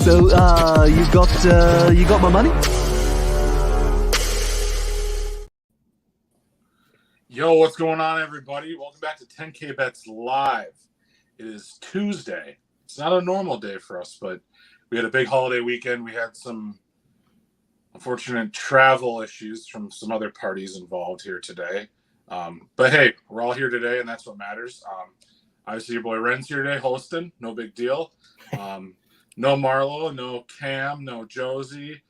So, you got my money? Yo, what's going on, everybody? Welcome back to 10K Bets Live. It is Tuesday. It's not a normal day for us, but we had a big holiday weekend. We had some unfortunate travel issues from some other parties involved here today. But hey, we're all here today, and that's what matters. Obviously, your boy Ren's here today hosting. No big deal. No Marlo, no Cam, no Josie.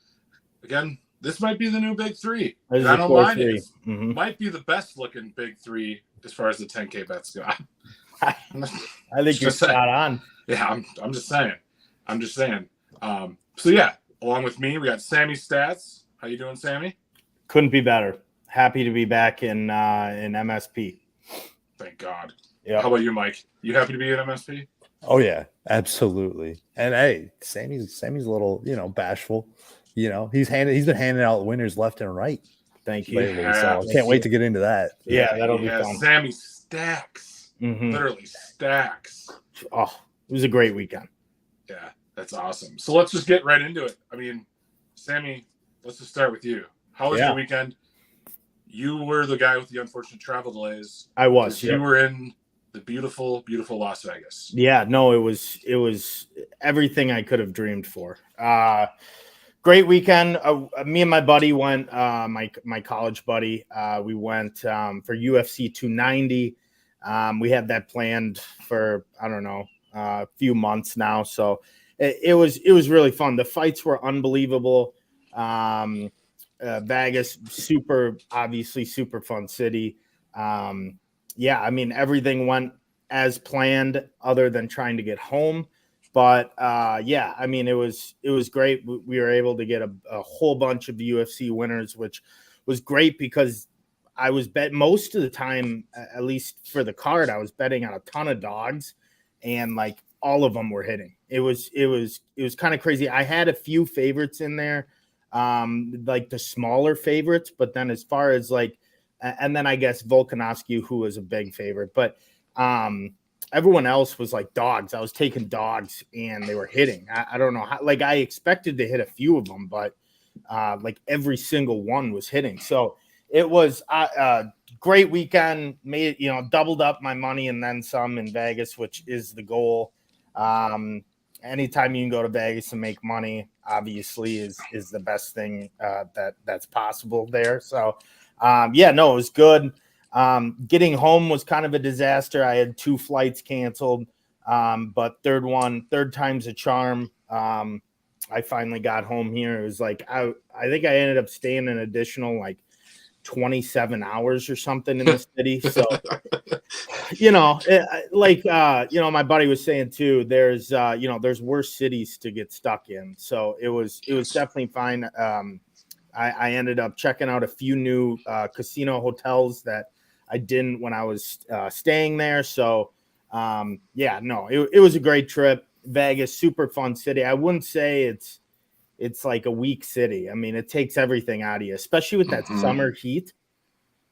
Again, this might be the new big three. I don't mind it. Mm-hmm. Might be the best looking big three as far as the 10K bets go. I think you're spot on. Yeah, I'm just saying. So yeah, along with me, we got Sammy Stats. How you doing, Sammy? Couldn't be better. Happy to be back in MSP. Thank God. Yeah. How about you, Mike? You happy to be in MSP? Oh yeah, absolutely. And hey, Sammy's a little, bashful. He's been handing out winners left and right. Thank you. Lately, so I can't wait to get into that. Yeah, that'll be fun. Sammy stacks. Mm-hmm. Literally stacks. Oh, it was a great weekend. Yeah, that's awesome. So let's just get right into it. I mean, Sammy, let's just start with you. How was your weekend? You were the guy with the unfortunate travel delays. I was. You were in the beautiful, beautiful Las Vegas. Yeah, no, it was everything I could have dreamed for. Great weekend. Me and my buddy went, my college buddy. We went for UFC 290. We had that planned for, I don't know, a few months now. So it was really fun. The fights were unbelievable. Vegas, obviously super fun city. Yeah, I mean, everything went as planned other than trying to get home. But yeah, I mean, it was great. We were able to get a whole bunch of the UFC winners, which was great because I was most of the time, at least for the card, I was betting on a ton of dogs, and like all of them were hitting. It was kind of crazy. I had a few favorites in there, like the smaller favorites, but then as far as like, and then I guess Volkanovski, who was a big favorite, but everyone else was like dogs. I was taking dogs and they were hitting. I don't know how, like I expected to hit a few of them, but like every single one was hitting. So it was a great weekend. Made, doubled up my money and then some in Vegas, which is the goal. Anytime you can go to Vegas and make money, obviously is the best thing that's possible there. So yeah, no, it was good. Getting home was kind of a disaster. I had 2 flights canceled, but third time's a charm. I finally got home here. It was like, I think I ended up staying an additional like 27 hours or something in the city. So, my buddy was saying too, there's worse cities to get stuck in. So it was definitely fine. I ended up checking out a few new casino hotels that I didn't when I was staying there. So, it was a great trip. Vegas, super fun city. I wouldn't say it's like a weak city. I mean, it takes everything out of you, especially with that summer heat.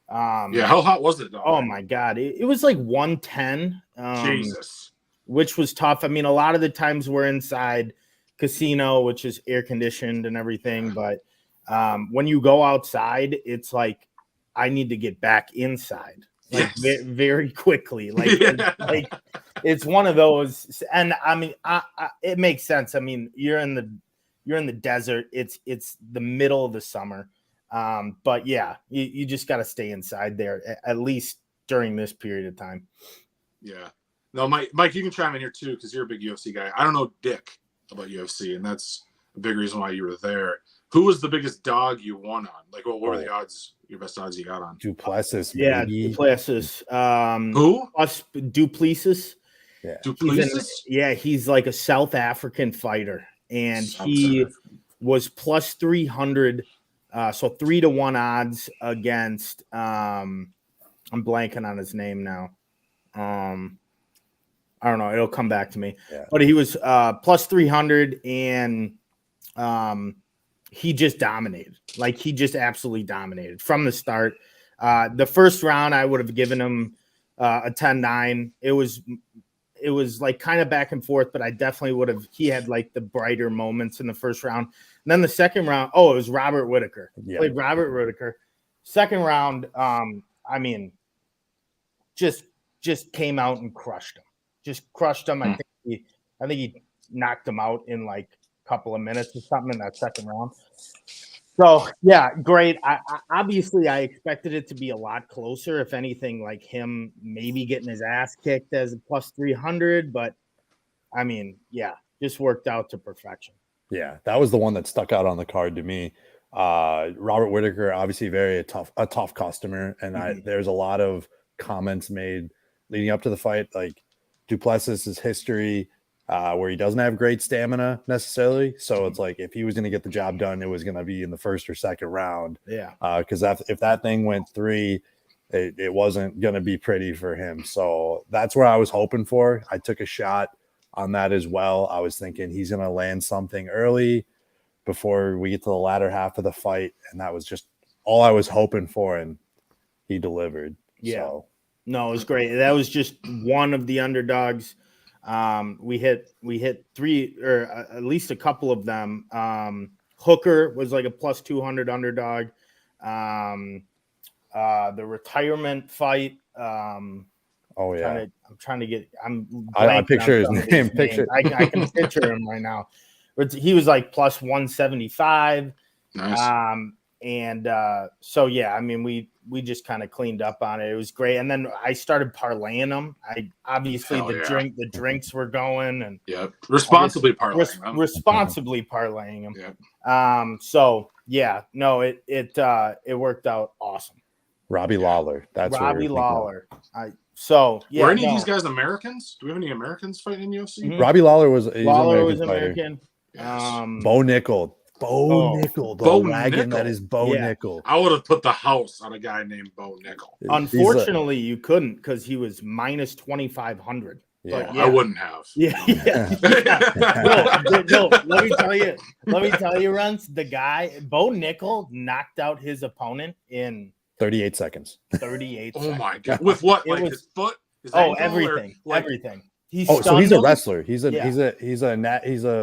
How hot was it? Oh my God. It was like 110. Jesus. Which was tough. I mean, a lot of the times we're inside casino, which is air conditioned and everything. But when you go outside, it's like, I need to get back inside like very quickly. Like, it's one of those. And I mean, it makes sense. I mean, you're in the desert. It's the middle of the summer. But yeah, you just got to stay inside there at least during this period of time. Yeah. No, Mike, you can chime in here too, because you're a big UFC guy. I don't know dick about UFC, and that's a big reason why you were there. Who was the biggest dog you won on? Like, what were the odds? Your best odds you got on? Duplessis. Yeah, baby. Duplessis. Who? Duplessis. Yeah. Duplessis? He's like a South African fighter, and he was plus 300. So 3-1 odds against. I'm blanking on his name now. I don't know. It'll come back to me. Yeah. But he was plus 300, and he just dominated. Like, he just absolutely dominated from the start. The first round, I would have given him a 10-9. It it was like kind of back and forth, but I definitely would have. He had like the brighter moments in the first round. And then the second round, it was Robert Whitaker. Yeah. Played Robert Whitaker. Second round, I mean, just came out and crushed him. Just crushed him. I think he knocked him out in like a couple of minutes or something in that second round. So yeah, great. I obviously I expected it to be a lot closer. If anything, like him maybe getting his ass kicked as a plus 300, but I mean, yeah, just worked out to perfection. Yeah, that was the one that stuck out on the card to me. Robert Whitaker, obviously a tough customer, and there's a lot of comments made leading up to the fight, like Duplessis' history, where he doesn't have great stamina necessarily. So it's like if he was going to get the job done, it was going to be in the first or second round. Yeah. Because if that thing went 3, it wasn't going to be pretty for him. So that's where I was hoping for. I took a shot on that as well. I was thinking he's going to land something early before we get to the latter half of the fight. And that was just all I was hoping for. And he delivered. Yeah. So. No, it was great. That was just one of the underdogs. We hit 3 or at least a couple of them. Hooker was like a plus 200 underdog. The retirement fight. I'm trying to get. I picture his name. I can picture him right now. He was like plus 175. Nice. So yeah, I mean, we just kind of cleaned up on it. It was great. And then I started parlaying them. The drinks were going and responsibly parlaying them. Responsibly parlaying them. Yeah. So yeah, no, it worked out awesome. Robbie Lawler. That's Robbie Lawler. Were any of these guys Americans? Do we have any Americans fighting in UFC? Mm-hmm. Robbie Lawler was American. Yes. Bo Nickel. The wagon that is Bo Nickel. I would have put the house on a guy named Bo Nickel. Unfortunately, you couldn't because he was minus 2,500. Yeah, I wouldn't have. No, let me tell you, Runs, the guy, Bo Nickel knocked out his opponent in 38 seconds. 38 Oh seconds. my God. With what? Like his foot? His ankle, everything. Everything. So he's a wrestler. He's a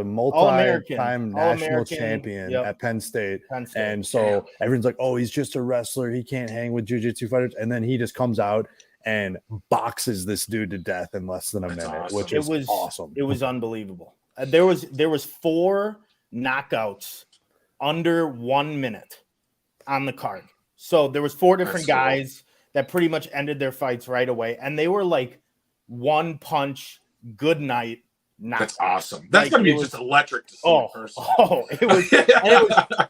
multi-time national champion at Penn State. And so everyone's like, oh, he's just a wrestler. He can't hang with jiu-jitsu fighters. And then he just comes out and boxes this dude to death in less than a minute, which is awesome. It was unbelievable. There was 4 knockouts under 1 minute on the card. So there was 4 different guys that pretty much ended their fights right away. And they were like one punch, good night. That's awesome. That's gonna be just electric to see in person.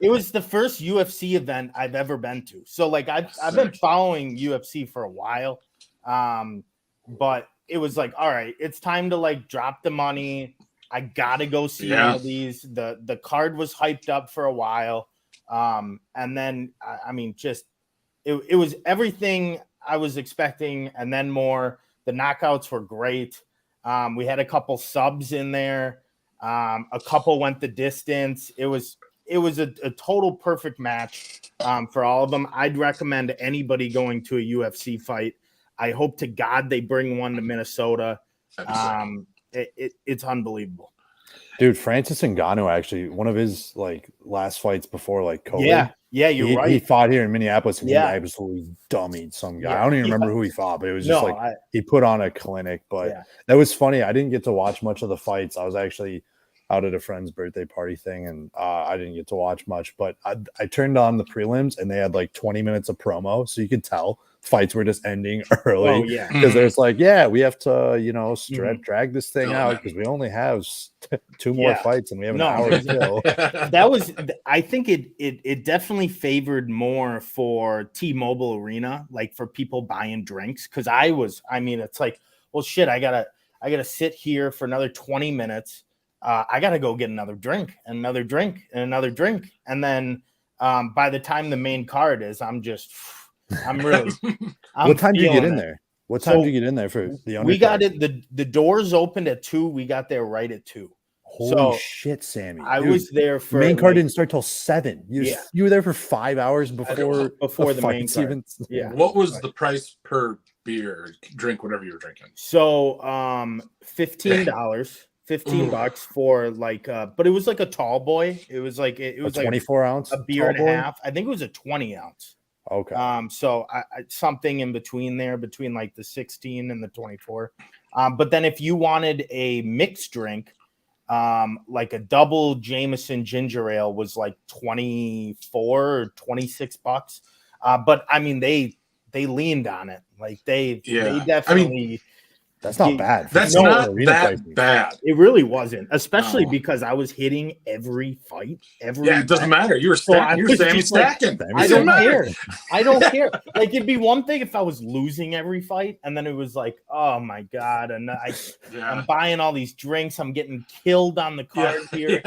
It was the first UFC event I've ever been to. So like I've been following UFC for a while. But it was like, all right, it's time to like drop the money. I gotta go see all these. The card was hyped up for a while. And then I mean, just it was everything I was expecting, and then more. The knockouts were great. We had a couple subs in there. A couple went the distance. It was a total perfect match for all of them. I'd recommend anybody going to a UFC fight. I hope to God they bring one to Minnesota. It's unbelievable. Dude, Francis Ngannou, actually, one of his like last fights before like COVID. Yeah, you're right. He fought here in Minneapolis and he absolutely dummied some guy. I don't even remember who he fought, but it was just he put on a clinic. But that was funny. I didn't get to watch much of the fights. I was actually out at a friend's birthday party thing, and I didn't get to watch much. But I turned on the prelims, and they had like 20 minutes of promo, so you could tell fights were just ending early because there's like, we have to drag this thing out because we only have 2 more fights and we have an hour to kill. That was, I think it definitely favored more for T-Mobile Arena, like for people buying drinks, because it's like, well, shit, I gotta sit here for another 20 minutes. I gotta go get another drink and another drink and another drink, and then by the time the main card is, what time do you get in there? What time do you get in there for the undercard? We got it. The doors opened at 2. We got there right at 2. Holy shit, Sammy! I was there for main card didn't start till 7. You were there for 5 hours before the main card. Even. Yeah. What was the price per beer, drink, whatever you were drinking? So $15. $15 for like but it was like a tall boy. It was like it was 24 ounce a beer and a half. I think it was a 20 ounce. Okay. So I something in between there, between like the 16 and the 24. But then if you wanted a mixed drink, like a double Jameson ginger ale was like 24 or $26. But I mean they leaned on it. Like they definitely that's not bad. That's not that bad. It really wasn't, especially because I was hitting every fight. It doesn't matter. You were stacking. You were stacking. I don't care. I don't care. Like it'd be one thing if I was losing every fight, and then it was like, oh my god, and I'm buying all these drinks. I'm getting killed on the card here.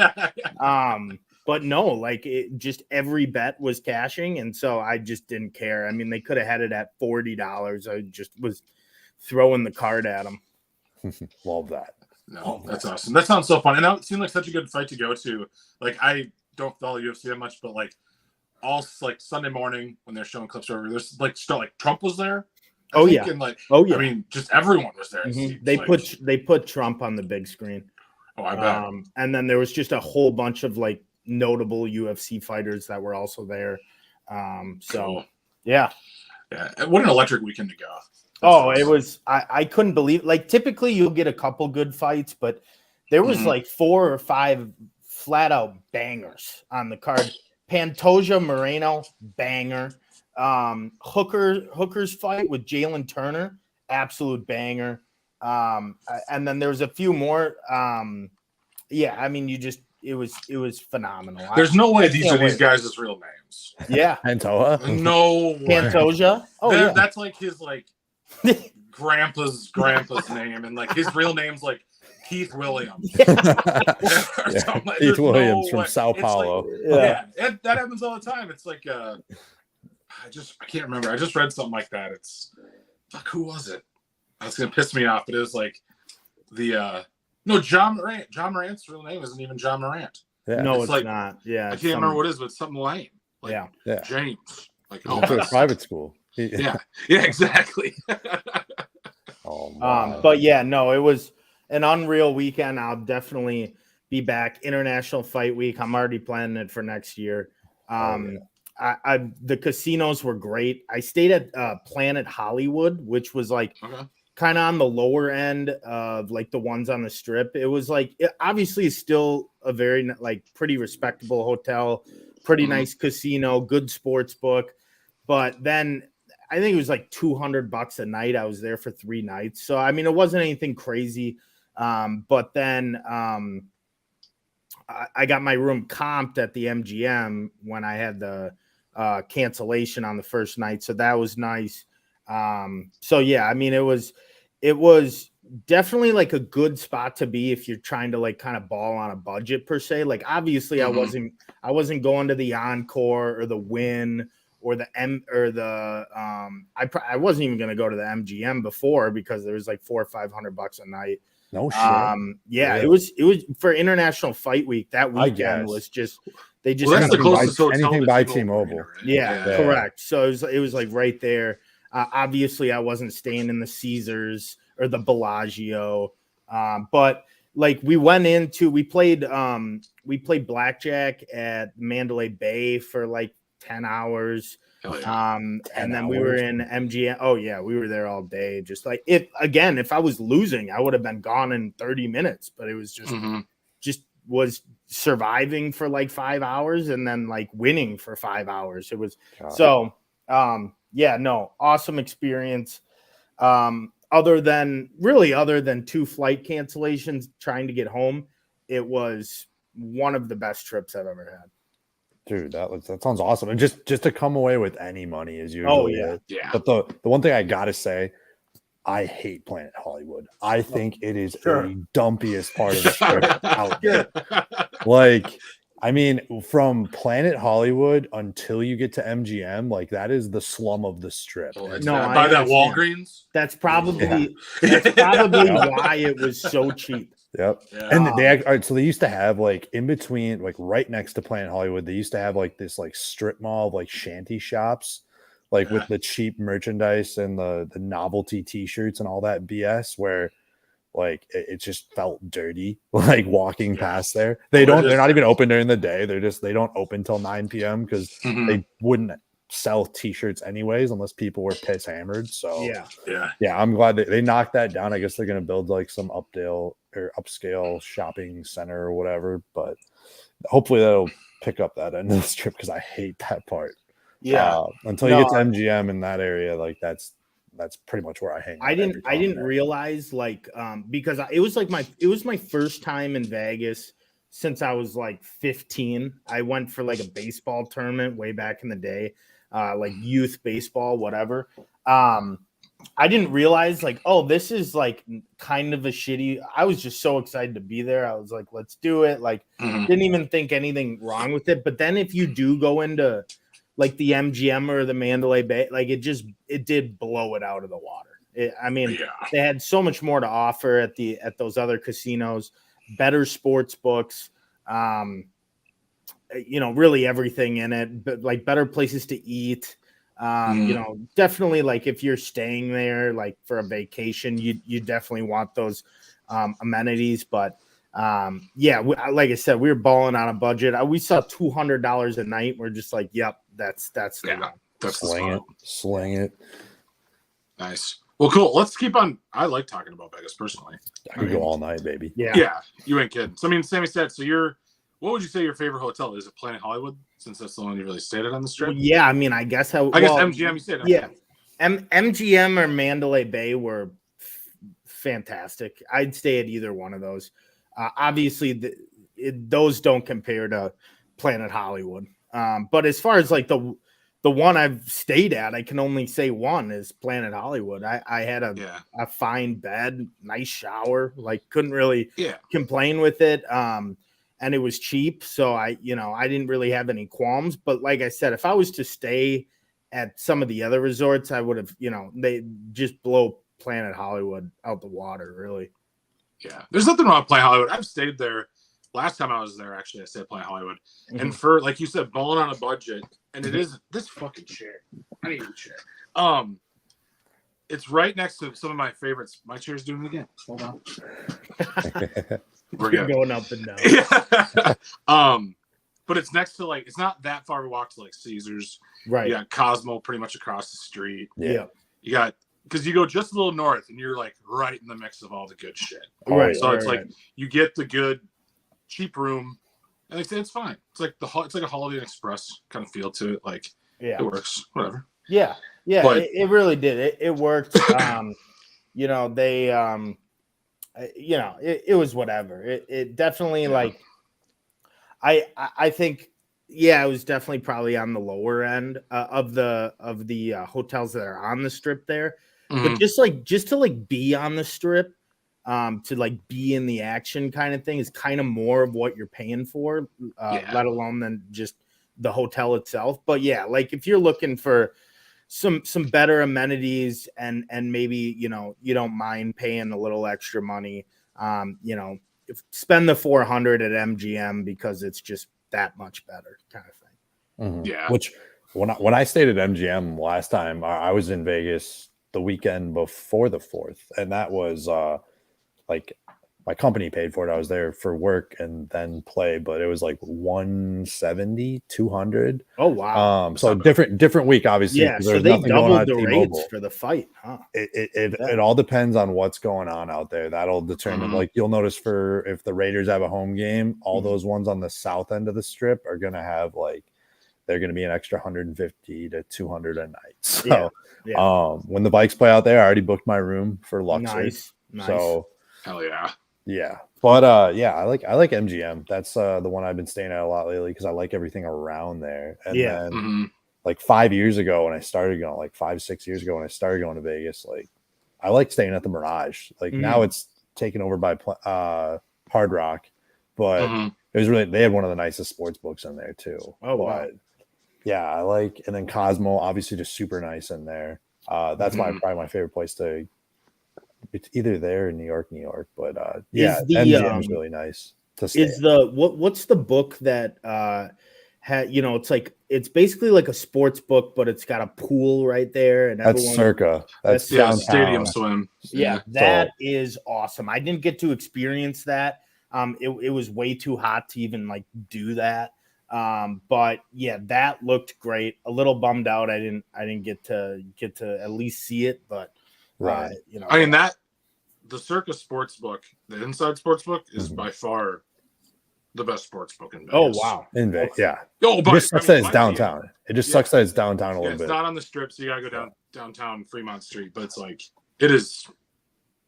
But no, like it just every bet was cashing, and so I just didn't care. I mean, they could have had it at $40. I just was throwing the card at them. Love that. No, that's awesome. That sounds so fun. And it seemed like such a good fight to go to. Like I don't follow UFC that much, but like all like Sunday morning when they're showing clips over, there's like stuff like Trump was there. I mean, just everyone was there. Mm-hmm. They put Trump on the big screen. Oh, I bet. And then there was just a whole bunch of like notable UFC fighters that were also there. Cool. Yeah. What an electric weekend to go. It was. I couldn't believe. Like typically you'll get a couple good fights, but there was like 4 or 5 flat out bangers on the card. Pantoja Moreno banger. Hooker's fight with Jalen Turner, absolute banger. And then there was a few more. I mean, it was phenomenal. There's no way these are these guys' real names. Yeah, Pantoja. No way. Pantoja. That's like his grandpa's name, and like his real name's like Keith Williams. Keith Williams from Sao Paulo. That happens all the time. It's like I can't remember. I just read something like that. It's who was it? It's gonna piss me off, but it was like John Morant. John Morant's real name isn't even John Morant. Yeah. No, it's like, not. Yeah, I can't remember what it is, but it's something lame. Like James. Like private school. Yeah, exactly. But yeah, no, it was an unreal weekend. I'll definitely be back. International Fight Week. I'm already planning it for next year. The casinos were great. I stayed at Planet Hollywood, which was like kind of on the lower end of like the ones on the Strip. It was like obviously it's still a very like pretty respectable hotel, pretty nice casino, good sports book, but then I think it was like $200 a night. I was there for 3 nights. So, I mean, it wasn't anything crazy. But then I got my room comped at the MGM when I had the cancellation on the first night. So that was nice. So, yeah, I mean, it was definitely like a good spot to be if you're trying to like kind of ball on a budget per se. Like, obviously I wasn't going to the Encore or the Wynn or I wasn't even going to go to the MGM before because there was like $400 or $500 a night. No shit. Really? it was for International Fight Week. That weekend was just that's the closest anything by T-Mobile. Yeah, correct. So it was like right there. Obviously, I wasn't staying in the Caesars or the Bellagio, but like we played blackjack at Mandalay Bay for like 10 hours. And then we were in MGM. Oh yeah, we were there all day. Just like if I was losing, I would have been gone in 30 minutes, but it was just was surviving for like 5 hours and then like winning for 5 hours. It was awesome experience. Other than 2 flight cancellations trying to get home, it was one of the best trips I've ever had. Dude, that sounds awesome. And just to come away with any money is usually yeah. But the one thing I gotta say, I hate Planet Hollywood. I think it is the dumpiest part of the strip out there. Like, I mean, from Planet Hollywood until you get to MGM, like that is the slum of the strip. By that Walgreens. That's probably why it was so cheap. Yep. Yeah. And they all right, so they used to have like in between, like right next to Planet Hollywood, they used to have like this like strip mall of like shanty shops, like with the cheap merchandise and the novelty t-shirts and all that BS where like it just felt dirty, like walking past there. They're not even open during the day. They don't open till 9 p.m. because they wouldn't sell t-shirts anyways unless people were piss hammered. So yeah, I'm glad they knocked that down. I guess they're gonna build like some upscale shopping center or whatever, but hopefully that'll pick up that end of the strip because I hate that part. Until you get to MGM in that area, like that's pretty much where I hang out. I didn't realize like because it was my first time in Vegas since I was like 15. I went for like a baseball tournament way back in the day, like youth baseball, whatever. I didn't realize like, oh, this is like kind of a shitty. I was just so excited to be there. I was like, let's do it. Like, didn't even think anything wrong with it. But then if you do go into like the MGM or the Mandalay Bay, like it did blow it out of the water. They had so much more to offer at those other casinos, better sports books, really everything in it, but like better places to eat. Definitely like if you're staying there, like for a vacation, you definitely want those amenities. But like I said, we were balling on a budget. We saw $200 a night. We're just like, yep, that's the one. That's sling it. Nice. Well, cool. Let's keep on. I like talking about Vegas personally. I could go all night, baby. Yeah, you ain't kidding. So Sammy said, what would you say your favorite hotel is? It Planet Hollywood, since that's the one you really stayed at on the strip? Well, yeah, I guess MGM. You said MGM. Yeah, MGM or Mandalay Bay were fantastic. I'd stay at either one of those. Obviously, those don't compare to Planet Hollywood. But as far as like the one I've stayed at, I can only say one is Planet Hollywood. I had a fine bed, nice shower, like couldn't really complain with it. And it was cheap, so I didn't really have any qualms. But like I said, if I was to stay at some of the other resorts, I would have, they just blow Planet Hollywood out the water, really. Yeah, there's nothing wrong with Planet Hollywood. I've stayed there. Last time I was there, actually, I stayed at Planet Hollywood. And for, like you said, balling on a budget, and it is this fucking chair. I need a chair. It's right next to some of my favorites. My chair's doing it again. Hold on. We're going up and down. But it's next to like it's not that far to walk to like Caesars. Right. You got Cosmo pretty much across the street. Yeah. You got because you go just a little north and you're like right in the mix of all the good shit. Right. So it's like you get the good cheap room, and like it's fine. It's like a Holiday Inn Express kind of feel to it. Like it works. Whatever. Yeah. But, it really did. It worked. It was whatever. It definitely like I think it was definitely probably on the lower end of the hotels that are on the strip there. But just to like be on the strip, to like be in the action kind of thing is kind of more of what you're paying for, let alone than just the hotel itself. But yeah, like if you're looking for some better amenities and maybe you don't mind paying a little extra money, spend the $400 at MGM because it's just that much better kind of thing. Yeah. Which when I stayed at MGM last time, I was in Vegas the weekend before the 4th, and that was like my company paid for it. I was there for work and then play, but it was like 170, 200. Oh wow! So different week, obviously. Yeah, so they doubled the rates for the fight, huh? It all depends on what's going on out there. That'll determine. Like you'll notice if the Raiders have a home game, all those ones on the south end of the strip are gonna have they're gonna be an extra 150 to 200 a night. So when the Vikes play out there, I already booked my room for Luxor. Nice. So hell yeah. Yeah. But I like MGM. That's the one I've been staying at a lot lately because I like everything around there. And then like 5 years ago when I started going, like 5-6 years ago when I started going to Vegas, like I like staying at the Mirage. Like now it's taken over by Hard Rock, but it was really they had one of the nicest sports books in there too. Oh wow. But, yeah, I like, and then Cosmo obviously just super nice in there. That's probably my favorite place to It's either there or New York. But yeah, Is the MGM is really nice to stay. Is the what's the book that it's basically like a sports book, but it's got a pool right there, and that's Circa. That's downtown. Stadium Swim. Yeah, that is awesome. I didn't get to experience that. It was way too hot to even like do that. But yeah, that looked great. A little bummed out I didn't get to at least see it, but right. I mean that the Circa Sportsbook, the Inside Sportsbook, is by far the best sports book in Vegas. Oh wow, in Vegas, yeah. Oh, but it just sucks that it's downtown. It just sucks that it's downtown a little bit. It's not on the strip, so you gotta go downtown Fremont Street. But it's like it is.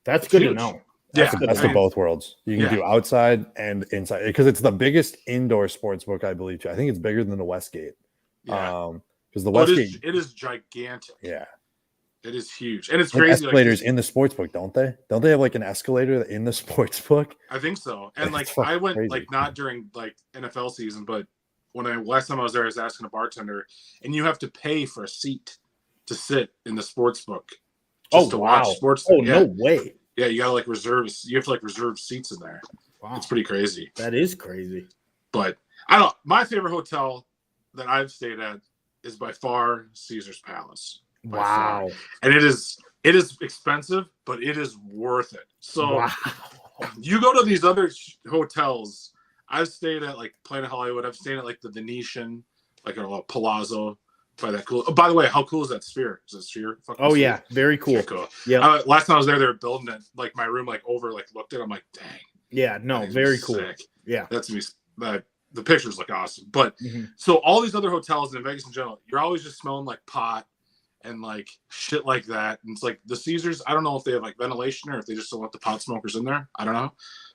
That's good to know. That's the best of both worlds. You can do outside and inside because it's the biggest indoor sports book, I believe. I think it's bigger than the Westgate. Yeah. Because the Westgate, it is gigantic. Yeah. It is huge, and it's crazy. Escalators in the sports book, don't they? Don't they have like an escalator in the sports book? I think so. And like I went crazy. Like not during like NFL season, but last time I was there, I was asking a bartender, and you have to pay for a seat to sit in the sports book just to watch sports. Oh no way! Yeah, you gotta like reserve. You have to like reserve seats in there. Wow, it's pretty crazy. That is crazy. But I don't. My favorite hotel that I've stayed at is by far Caesar's Palace. Wow. And it is expensive, but it is worth it. So you go to these other hotels. I've stayed at like Planet Hollywood. I've stayed at like the Venetian, like a Palazzo. By that cool. Oh, by the way, how cool is that Sphere? Is it Sphere? Oh yeah, Sphere? Very cool. Yeah, cool. Yeah. Last time I was there, they were building it. Like my room, like over, like looked at it. I'm like, dang. Yeah. No. Very cool. Sick. Yeah. That's me. The pictures look awesome. But so all these other hotels in Vegas in general, you're always just smelling like pot and like shit like that. And it's like the Caesars, I don't know if they have like ventilation or if they just don't let the pot smokers in there. I don't know.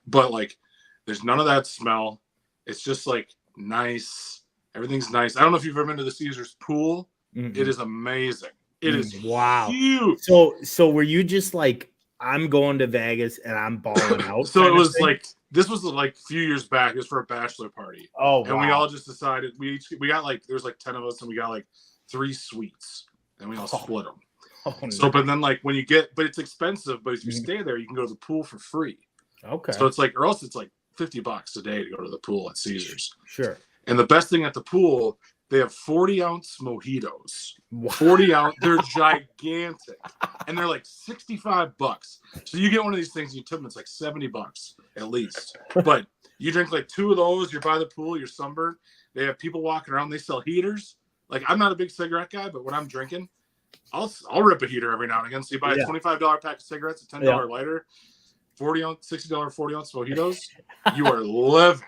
But like there's none of that smell. It's just like nice. Everything's nice. I don't know if you've ever been to the Caesars pool. It is amazing. It is huge. So were you just like, I'm going to Vegas and I'm balling out? So it was like, this was like a few years back. It was for a bachelor party. Oh, and we all just decided we got like, there's like 10 of us and we got like 3 suites. And we all split them. Oh, so, but then like when you but it's expensive, but if you stay there, you can go to the pool for free. Okay. So it's like, or else it's like $50 a day to go to the pool at Caesars. Sure. And the best thing at the pool, they have 40-ounce mojitos. 40-ounce, they're gigantic. And they're like $65. So you get one of these things, and you tip them, it's like $70 at least. But you drink like 2 of those, you're by the pool, you're sunburned. They have people walking around, they sell heaters. Like I'm not a big cigarette guy, but when I'm drinking, I'll rip a heater every now and again. So you buy a $25 pack of cigarettes, a $10 lighter, 40-ounce, $60 40-ounce mojitos. You are living.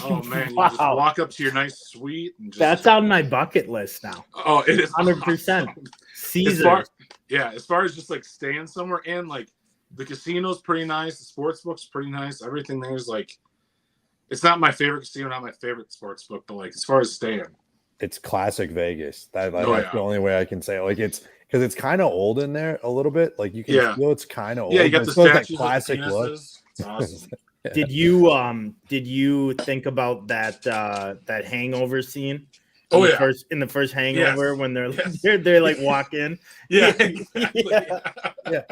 Oh man, you just walk up to your nice suite and just that's on my bucket list now. Oh, it is 100%. Caesar. As far as just like staying somewhere, and like the casino's pretty nice, the sports book's pretty nice. Everything there's like, it's not my favorite casino, not my favorite sports book, but like as far as staying, it's classic Vegas. That's the only way I can say it. Like it's because it's kind of old in there a little bit. Like you can feel it's kind of old. Yeah, you got the statues, classic look. It's awesome. Did you think about that hangover scene? In the first Hangover when they're like walk in. Yeah, exactly. Yeah.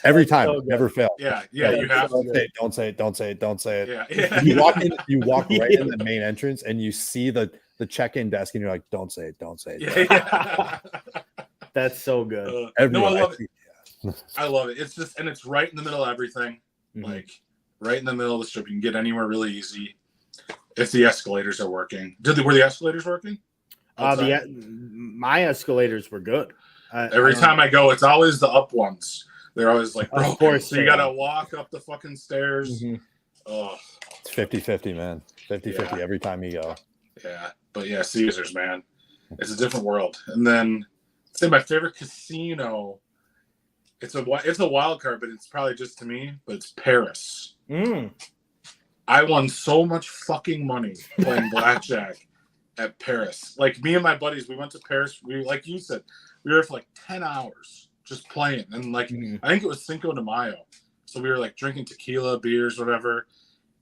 Every time, never fail. Yeah, you have to. Don't say it. Yeah. You walk right in the main entrance and you see the check-in desk and you're like, don't say it. Yeah. That's so good. I love it. I love it. It's just, and it's right in the middle of everything. Like right in the middle of the strip. You can get anywhere really easy if the escalators are working. Were the escalators working? My escalators were good. Every time I go, it's always the up ones. They're always like, of course. So you got to walk up the fucking stairs. Oh, it's 50-50, man. 50-50 every time you go. Yeah. But yeah, Caesars, man. It's a different world. And then I'd say my favorite casino, it's a wild card, but it's probably just to me, but it's Paris. I won so much fucking money playing blackjack at Paris. Like me and my buddies, we went to Paris. We, like you said, we were for like 10 hours just playing. And like, I think it was Cinco de Mayo. So we were like drinking tequila, beers, whatever.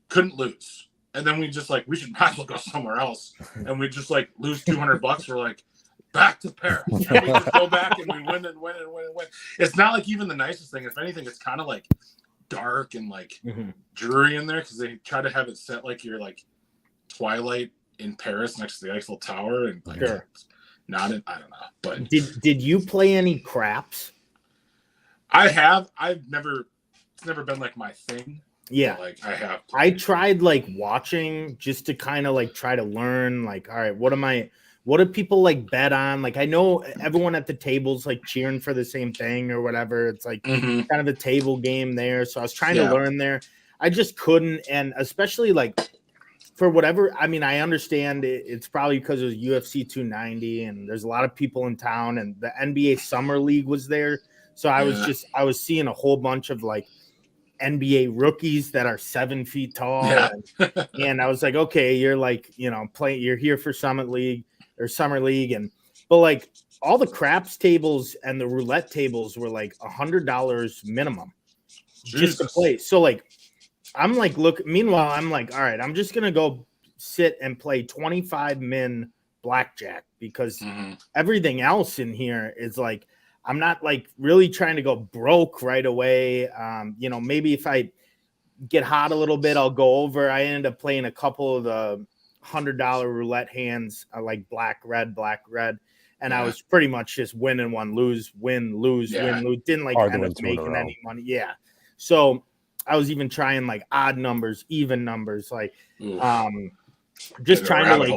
Couldn't lose. And then we just like, we should might as well go somewhere else. And we just like lose $200. We're like, back to Paris. And we just go back and we win and win and win and win. It's not like even the nicest thing. If anything, it's kind of like dark and like dreary in there because they try to have it set like you're like Twilight in Paris next to the Eiffel Tower and like not in, I don't know. But did you play any craps? I have. It's never been like my thing. Yeah, like I have. I tried like watching just to kind of like try to learn. Like, all right, what do people like bet on? Like, I know everyone at the table's like cheering for the same thing or whatever. It's like kind of a table game there. So I was trying to learn there. I just couldn't, and especially like for whatever. I mean, I understand it's probably because it was UFC 290, and there's a lot of people in town, and the NBA Summer League was there. So I was seeing a whole bunch of like NBA rookies that are 7 feet tall. And I was like, okay, you're like, you're here for Summer League. But like all the craps tables and the roulette tables were like $100 minimum just to play. So like, I'm like, meanwhile, I'm like, all right, I'm just going to go sit and play 25 min blackjack because everything else in here is like, I'm not like really trying to go broke right away. Maybe if I get hot a little bit, I'll go over. I ended up playing a couple of the $100 roulette hands, like black, red. And I was pretty much just win and one, lose, win, lose, win, lose. Didn't like end up making any money. Yeah. So I was even trying like odd numbers, even numbers, like just trying to like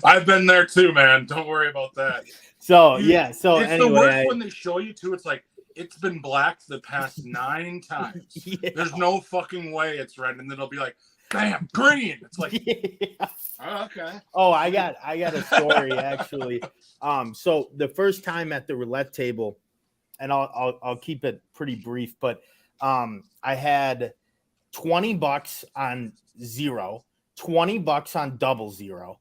I've been there too, man. Don't worry about that. So it's anyway, the worst when they show you too. It's like it's been black the past 9 times. There's no fucking way it's red, and then it'll be like, bam, green. It's like, oh, okay. Oh, I got a story actually. So the first time at the roulette table, and I'll keep it pretty brief, but I had $20 on 0, $20 on 00,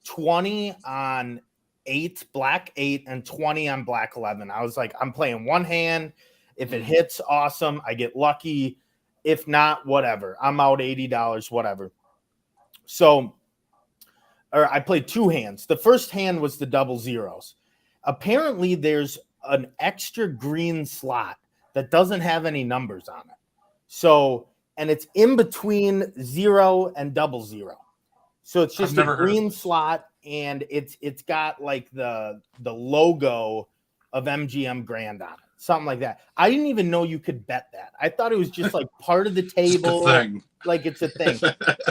20 on 8, black 8, and 20 on black 11. I was like, I'm playing one hand. If it hits, awesome. I get lucky. If not, whatever. I'm out $80, whatever. So, I played 2 hands. The first hand was the 00s. Apparently, there's an extra green slot that doesn't have any numbers on it. So, and it's in between 0 and 00. So it's just a green slot, and it's got like the logo of MGM Grand on it, something like that. I didn't even know you could bet that. I thought it was just like part of the table, like it's a thing.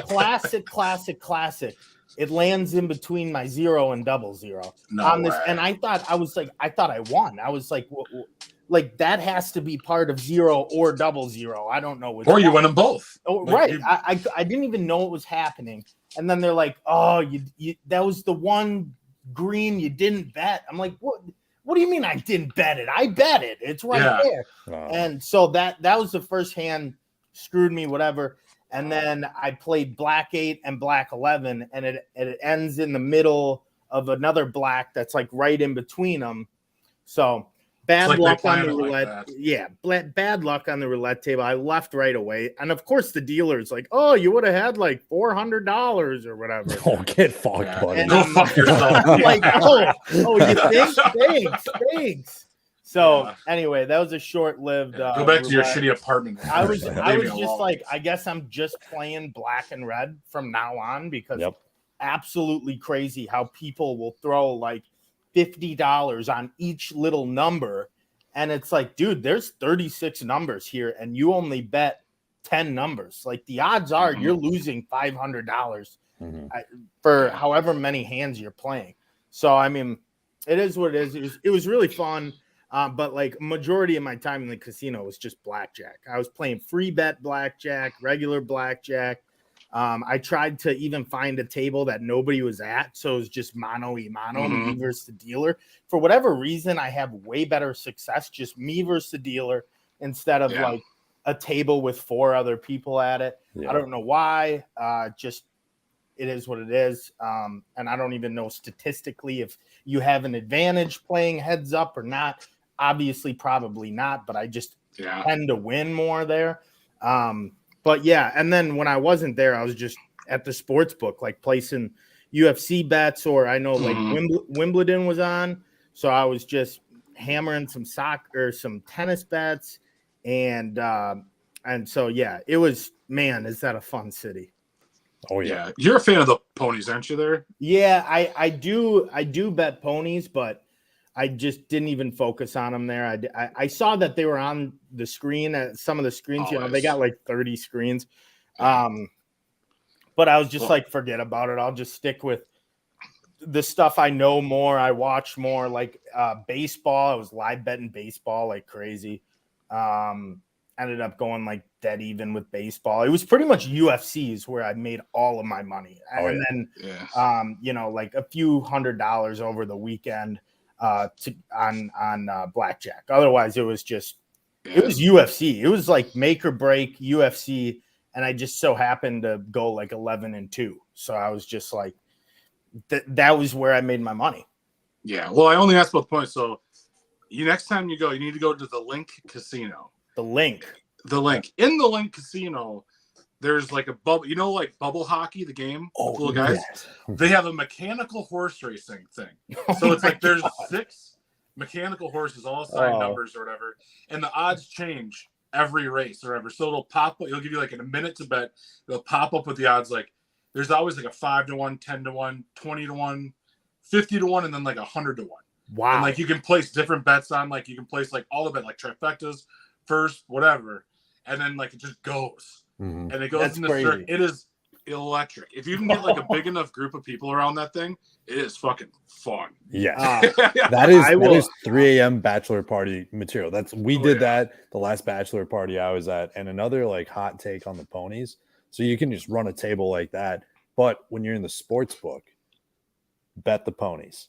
Classic. It lands in between my 0 and 00 on this, and I thought I won. I was like, like that has to be part of 0 or 00. I don't know. Or you win them both. Oh, like right. I didn't even know it was happening. And then they're like, oh, you that was the one green you didn't bet. I'm like, what? What do you mean I didn't bet it? I bet it. It's right there. Wow. And so that was the first hand, screwed me, whatever. And then I played black 8 and black 11, and it ends in the middle of another black that's like right in between them. So bad luck on the roulette. Bad luck on the roulette table. I left right away. And of course the dealer's like, oh, you would have had like $400 or whatever. Oh, get fucked, buddy. Go fuck yourself. I'm like, oh, you think? Thanks. So anyway, that was a short-lived. Go back to your shitty apartment. I was just like, I guess I'm just playing black and red from now on because absolutely crazy how people will throw like $50 on each little number, and it's like, dude, there's 36 numbers here, and you only bet 10 numbers. Like the odds are you're losing $500 for however many hands you're playing. So I mean, it is what it is. It was really fun. But like majority of my time in the casino was just blackjack. I was playing free bet blackjack, regular blackjack. I tried to even find a table that nobody was at. So it was just mano y mano, me versus the dealer. For whatever reason, I have way better success, just me versus the dealer instead of like a table with 4 other people at it. I don't know why. Just it is what it is. And I don't even know statistically if you have an advantage playing heads up or not. Obviously, probably not, but I just tend to win more there. But yeah, and then when I wasn't there, I was just at the sports book, like placing, UFC bets, or I know like Wimbledon was on. So I was just hammering some soccer or some tennis bets. And so, yeah, it was, man, is that a fun city? Oh yeah. You're a fan of the ponies, aren't you there? Yeah, I do bet ponies, but I just didn't even focus on them there. I saw that they were on the screen at some of the screens. Always. You know, they got like 30 screens. Yeah. But I was just like, forget about it. I'll just stick with the stuff I know more. I watch more, like baseball. I was live betting baseball like crazy. Ended up going like dead even with baseball. It was pretty much UFCs where I made all of my money. Then, you know, like a few $100 over the weekend on blackjack. Otherwise, it was just, it was UFC. It was like make or break UFC. And I just so happened to go like 11-2. So I was just like, that was where I made my money. Yeah. Well, I only asked about the points. So next time you go, you need to go to the Link Casino. The Link. In the Link Casino, there's like a bubble, you know, like bubble hockey, the game, little guys. Yes. They have a mechanical horse racing thing. So it's like there's 6 mechanical horses, all assigned numbers or whatever, and the odds change every race or whatever. So it'll pop up. It'll give you like in a minute to bet. It'll pop up with the odds. Like there's always like a 5-1, 10-1, 20-1, 50-1, and then like 100-1. Wow. And like you can place different bets on. Like you can place like all the bet, like trifectas, first, whatever, and then like it just goes. And it goes in the circuit. It is electric. If you can get like a big enough group of people around that thing, it is fucking fun. Yeah. That is 3 a.m. bachelor party material. We did that the last bachelor party I was at, and another like hot take on the ponies. So you can just run a table like that, but when you're in the sports book, bet the ponies.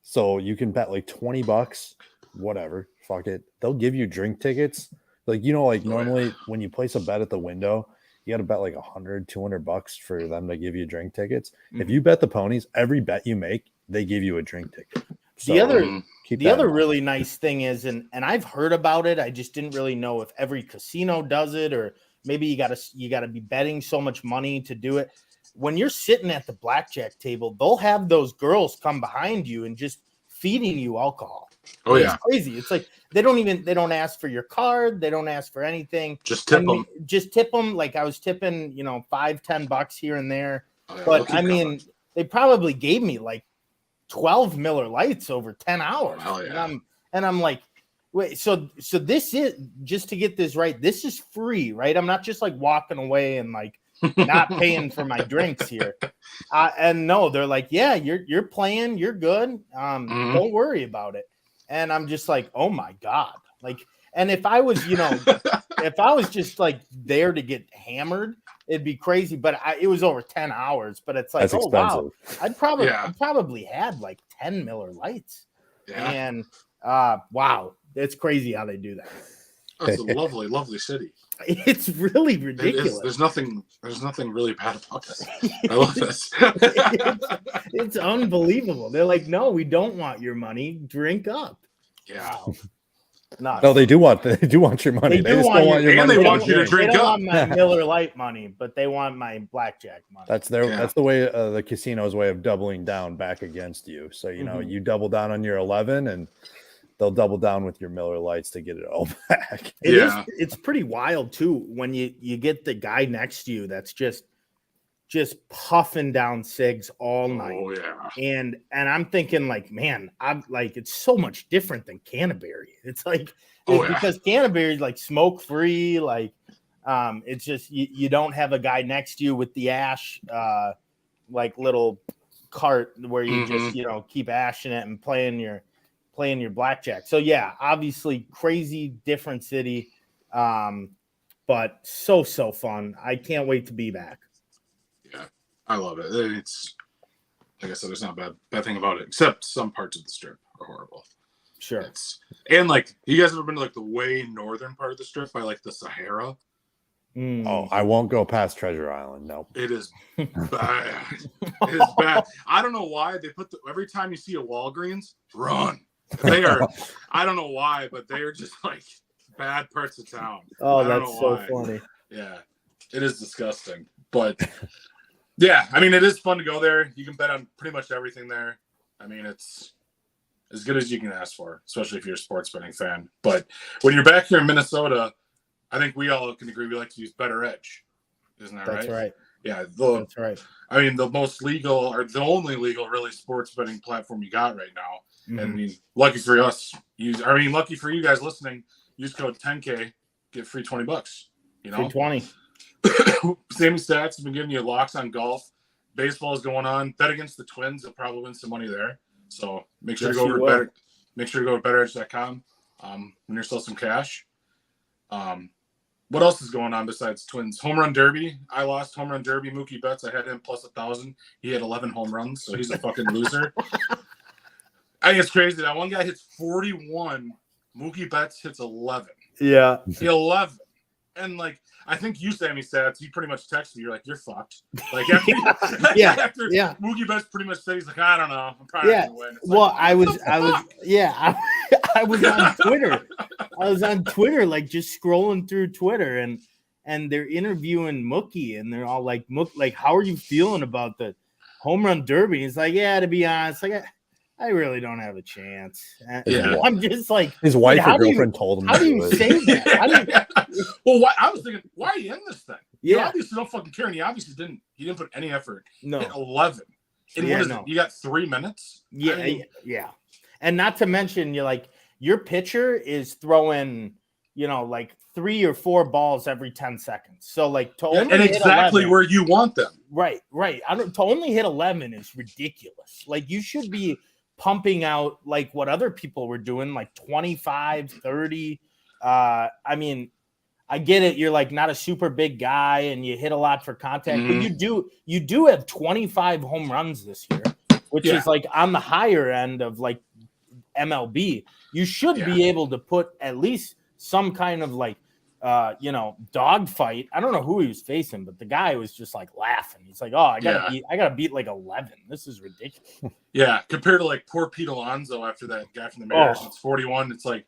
So you can bet like $20, whatever, fuck it. They'll give you drink tickets. Like, you know, like normally when you place a bet at the window, you got to bet like $100-$200 for them to give you drink tickets. If you bet the ponies, every bet you make, they give you a drink ticket. So the other really nice thing is, and I've heard about it, I just didn't really know if every casino does it, or maybe you gotta be betting so much money to do it. When you're sitting at the blackjack table, they'll have those girls come behind you and just feeding you alcohol. It's crazy. It's like they don't ask for your card, they don't ask for anything. Just tip them. Like I was tipping, you know, $5-10 here and there. But I mean, they probably gave me like 12 Miller Lights over 10 hours. And I'm like, wait, so this is, just to get this right, this is free, right? I'm not just like walking away and like not paying for my drinks here. And no, they're like, yeah, you're playing, you're good. Don't worry about it. And I'm just like, oh my God. Like, and if I was, you know, if I was just like there to get hammered, it'd be crazy. But it was over 10 hours, but it's like, that's expensive. Wow. I probably had like 10 Miller Lights. Yeah. And wow, it's crazy how they do that. It's a lovely, lovely city. It's really ridiculous. There's nothing really bad about this. I love this. It's unbelievable. They're like, no, we don't want your money. Drink up. Yeah. Wow. No, they do want your money. They just don't want your money. They want you to drink up. They don't want my Miller Lite money, but they want my blackjack money. That's the way the casino's way of doubling down back against you. So you know, you double down on your 11 and they'll double down with your Miller Lights to get it all back. It's pretty wild too when you get the guy next to you that's just puffing down cigs all night. Oh yeah. And I'm thinking like, man, I'm like, it's so much different than Canterbury. It's like because Canterbury is like smoke free, like it's just you don't have a guy next to you with the ash like little cart where you just, you know, keep ashing it and playing your blackjack. So yeah, obviously crazy different city, but so fun. I can't wait to be back. Yeah, I love it. It's like I said, there's not a bad thing about it, except some parts of the strip are horrible. Sure. And like, you guys ever been to like the way northern part of the strip by like the Sahara? Oh, I won't go past Treasure Island. No, it is bad. It is bad. I don't know why they put every time you see a Walgreens, run. They are, I don't know why, but they are just like bad parts of town. Oh, that's so funny. Yeah, it is disgusting. But Yeah, I mean, it is fun to go there. You can bet on pretty much everything there. I mean, it's as good as you can ask for, especially if you're a sports betting fan. But when you're back here in Minnesota, I think we all can agree we like to use Better Edge. Isn't that right? That's right. Yeah, that's right. I mean, the most legal or the only legal, really, sports betting platform you got right now. Mm-hmm. And I mean, lucky for us, lucky for you guys listening, use code 10K, get free $20. You know, free 20. Sammy Stats has been giving you locks on golf. Baseball is going on. Bet against the Twins. You'll probably win some money there. So make sure to go over to better. Make sure to go to betteredge.com. Win yourself some cash. What else is going on besides Twins? Home run derby. I lost home run derby. Mookie Betts. I had him plus 1,000. He had 11 home runs, so he's a fucking loser. I think it's crazy that one guy hits 41. Mookie Betts hits 11. Yeah, 11. And like, I think you, Sammy Stats, he pretty much texted you. You're like, you're fucked. Like after, after Mookie Betts pretty much said, he's like, I don't know. I'm probably gonna win. Well, like, I was on Twitter. I was on Twitter, like just scrolling through Twitter, and they're interviewing Mookie, and they're all like, like, how are you feeling about the home run derby? He's like, yeah, to be honest, like I really don't have a chance. I'm just like, his wife or girlfriend told him. How do you say that? Well, I was thinking, why are you in this thing? You obviously don't fucking care, and he obviously didn't. He didn't put any effort. No, hit 11. And what is it? You got 3 minutes. Yeah, I mean, and not to mention, you're like, your pitcher is throwing, like 3 or 4 balls every 10 seconds. So like to only and exactly 11, where you want them. Right. To only hit 11 is ridiculous. Like you should be pumping out like what other people were doing, like 25, 30. I mean, I get it. You're like not a super big guy and you hit a lot for contact, but you do have 25 home runs this year, which is like on the higher end of like MLB. You should be able to put at least some kind of like, dog fight. I don't know who he was facing, but the guy was just like laughing. He's like, "Oh, I gotta beat like 11. This is ridiculous." Yeah, compared to like poor Pete Alonso after that guy from the Mariners. It's 41. It's like,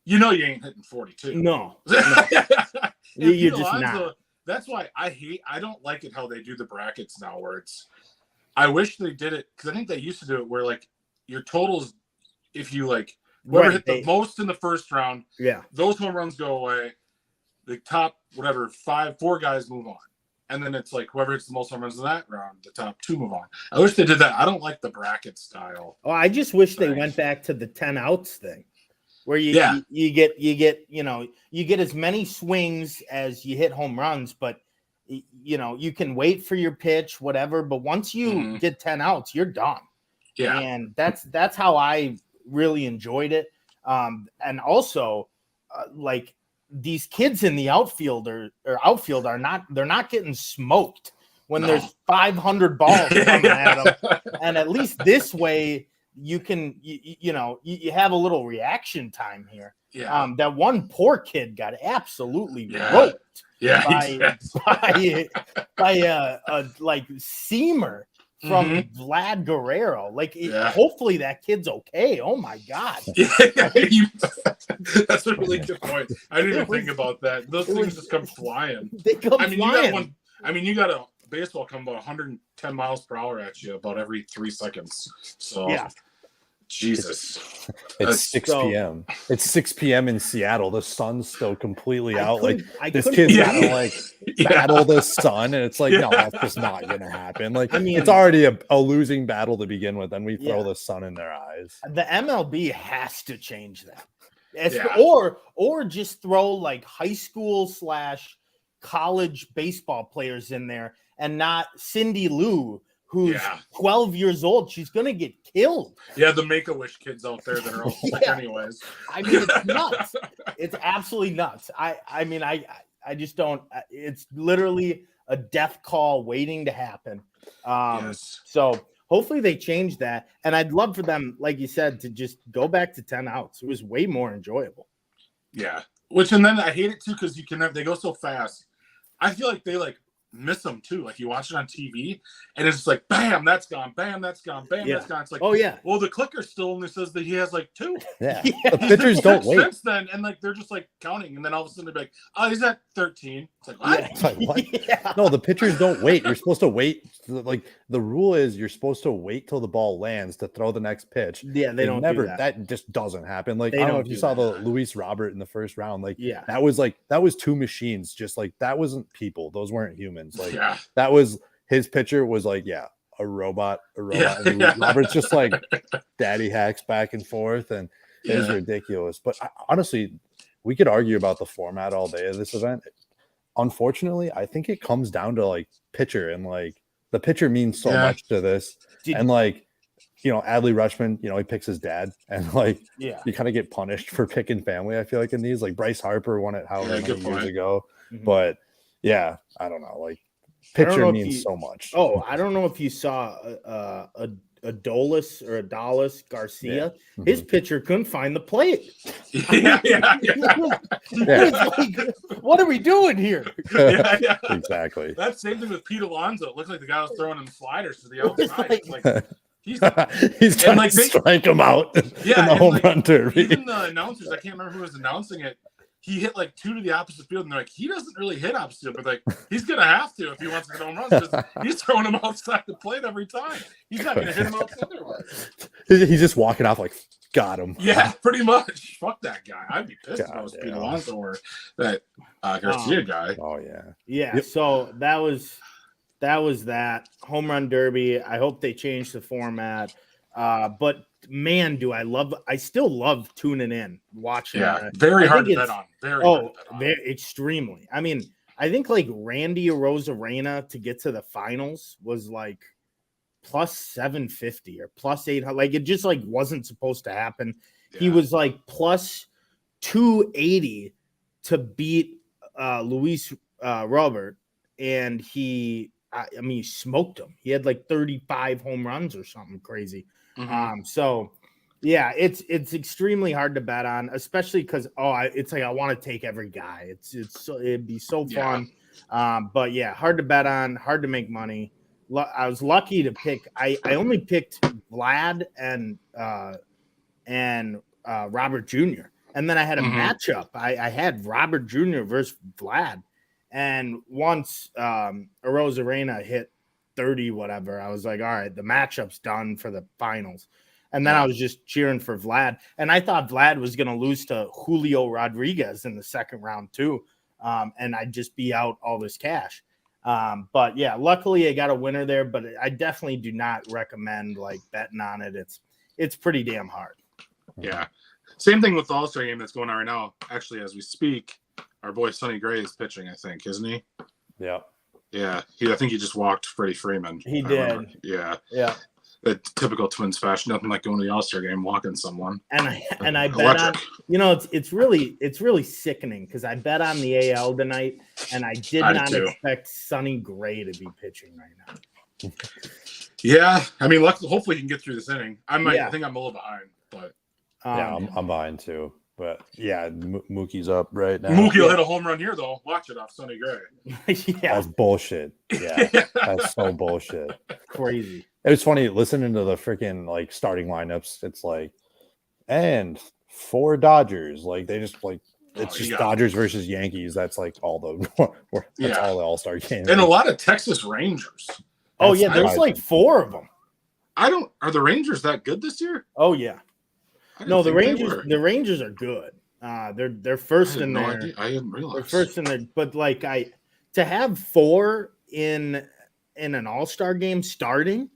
you ain't hitting 42. No. You're just Alonso, not. That's why I don't like it how they do the brackets now. Where I wish they did it because I think they used to do it where like your totals, if you like whoever hit the most in the first round, those home runs go away. The top, 4 guys move on. And then it's like whoever hits the most home runs in that round, the top 2 move on. I wish they did that. I don't like the bracket style. Oh, I just wish they went back to the 10 outs thing. Where you get as many swings as you hit home runs, but you can wait for your pitch, whatever. But once you get 10 outs, you're done. Yeah. And that's how I really enjoyed it. And also like these kids in the outfield are not getting smoked when there's 500 balls coming at them. And at least this way you can, you have a little reaction time here. Yeah. That one poor kid got absolutely roped by a like seamer from Vlad Guerrero. Like, hopefully that kid's okay. Oh my God. That's a really good point. I didn't even think about that. Those things just come flying. They come flying. You got a baseball come about 110 miles per hour at you about every 3 seconds. So Jesus. It's 6 p.m. It's 6 p.m. in Seattle. The sun's still completely out. This kid's gotta battle the sun, and it's like, no, that's just not gonna happen. Like, it's already a losing battle to begin with, and we throw the sun in their eyes. The MLB has to change that. Or just throw like high school / college baseball players in there, and not Cindy Lou, who's 12 years old. She's going to get killed. Yeah, the Make-A-Wish kids out there that are all sick anyways. I mean, it's nuts. It's absolutely nuts. I just don't. It's literally a death call waiting to happen. So hopefully they change that. And I'd love for them, like you said, to just go back to 10 outs. It was way more enjoyable. Yeah. And then I hate it too because they go so fast. I feel like they miss them too. Like you watch it on TV, and it's just like, bam, that's gone, bam, that's gone, bam, that's gone. It's like, oh yeah. Well, the clicker still only says that he has like 2. Yeah, the pitchers don't wait. Since then, and like they're just like counting, and then all of a sudden they're like, oh, he's at 13. It's like, what? Yeah. It's like, what? No, the pitchers don't wait. You're supposed to wait. Like the rule is, you're supposed to wait till the ball lands to throw the next pitch. Yeah, they don't never. Do that. That just doesn't happen. Like They I don't know don't if you do saw that. the Luis Robert in the first round. Like Yeah. that was 2 machines. Just like that wasn't people. Those weren't humans. Like that was his pitcher was like a robot. And Robert's just like daddy hacks back and forth, and it was ridiculous. But honestly, we could argue about the format all day of this event. Unfortunately, I think it comes down to like pitcher, and like the pitcher means so much to this. And like, Adley Rutschman, he picks his dad, and like, you kind of get punished for picking family. I feel like in these, like Bryce Harper won it however many years ago, but I don't know, like pitcher means so much. Oh, I don't know if you saw Adolis Garcia. His pitcher couldn't find the plate. Like, what are we doing here? Exactly. That same thing with Pete Alonso. It looked like the guy was throwing him sliders to the outside. He's trying to strike him out in the home run derby. Even the announcers, I can't remember who was announcing it. He hit like 2 to the opposite field, and they're like, he doesn't really hit opposite, but like he's gonna have to if he wants to hit home runs because he's throwing them outside the plate every time. He's not gonna hit him outside otherwise. He's just walking off like, got him. Yeah, pretty much. Fuck that guy. I'd be pissed if I was Pete Alonso or that Garcia guy. Oh yeah. Yeah. Yep. So that was that home run derby. I hope they change the format. But man, I still love tuning in, watching. Yeah, very hard to bet on. Very extremely. I mean, I think like Randy Arozarena to get to the finals was like plus 750 or plus 800. Like it just like wasn't supposed to happen. Yeah. He was like plus 280 to beat Luis Robert, and he smoked him. He had like 35 home runs or something crazy. So yeah, it's extremely hard to bet on, especially because it's like I want to take every guy. It'd be so fun. But yeah, hard to bet on, hard to make money. I was lucky to pick. I only picked Vlad and Robert Jr. And then I had a matchup. I had Robert Jr. versus Vlad, and once Arozarena hit 30 whatever, I was like, all right, the matchup's done for the finals. And then I was just cheering for Vlad, and I thought Vlad was going to lose to Julio Rodriguez in the second round too, and I'd just be out all this cash. But yeah, luckily I got a winner there, but I definitely do not recommend like betting on it. It's pretty damn hard. Yeah, same thing with the All-Star game that's going on right now. Actually, as we speak, our boy Sonny Gray is pitching, I think, isn't he? Yeah. Yeah, I think he just walked Freddie Freeman. He did. Yeah. The typical Twins fashion. Nothing like going to the All-Star game, walking someone. And I bet on, it's really sickening because I bet on the AL tonight, and I did not expect Sonny Gray to be pitching right now. Yeah, I mean, hopefully he can get through this inning. I think I'm a little behind, but I'm behind too. But yeah, Mookie's up right now. Mookie will hit a home run here, though. Watch it off Sonny Gray. That's bullshit. Yeah, that's so bullshit. Crazy. It was funny listening to the freaking like starting lineups. It's like, and 4 Dodgers. Like they just like it's just Dodgers versus Yankees. That's like all the all the All-Star games. And a lot of Texas Rangers. Oh yeah, there's like 4 of them. Are the Rangers that good this year? Oh yeah. No, the Rangers are good. They're first in there. I didn't realize. They're first in there, but like to have 4 in an All-Star game starting,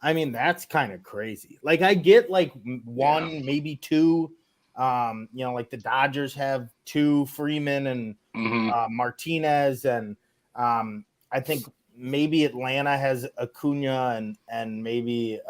I mean that's kind of crazy. Like I get like 1, maybe 2. Like the Dodgers have 2, Freeman and Martinez, and I think maybe Atlanta has Acuna and maybe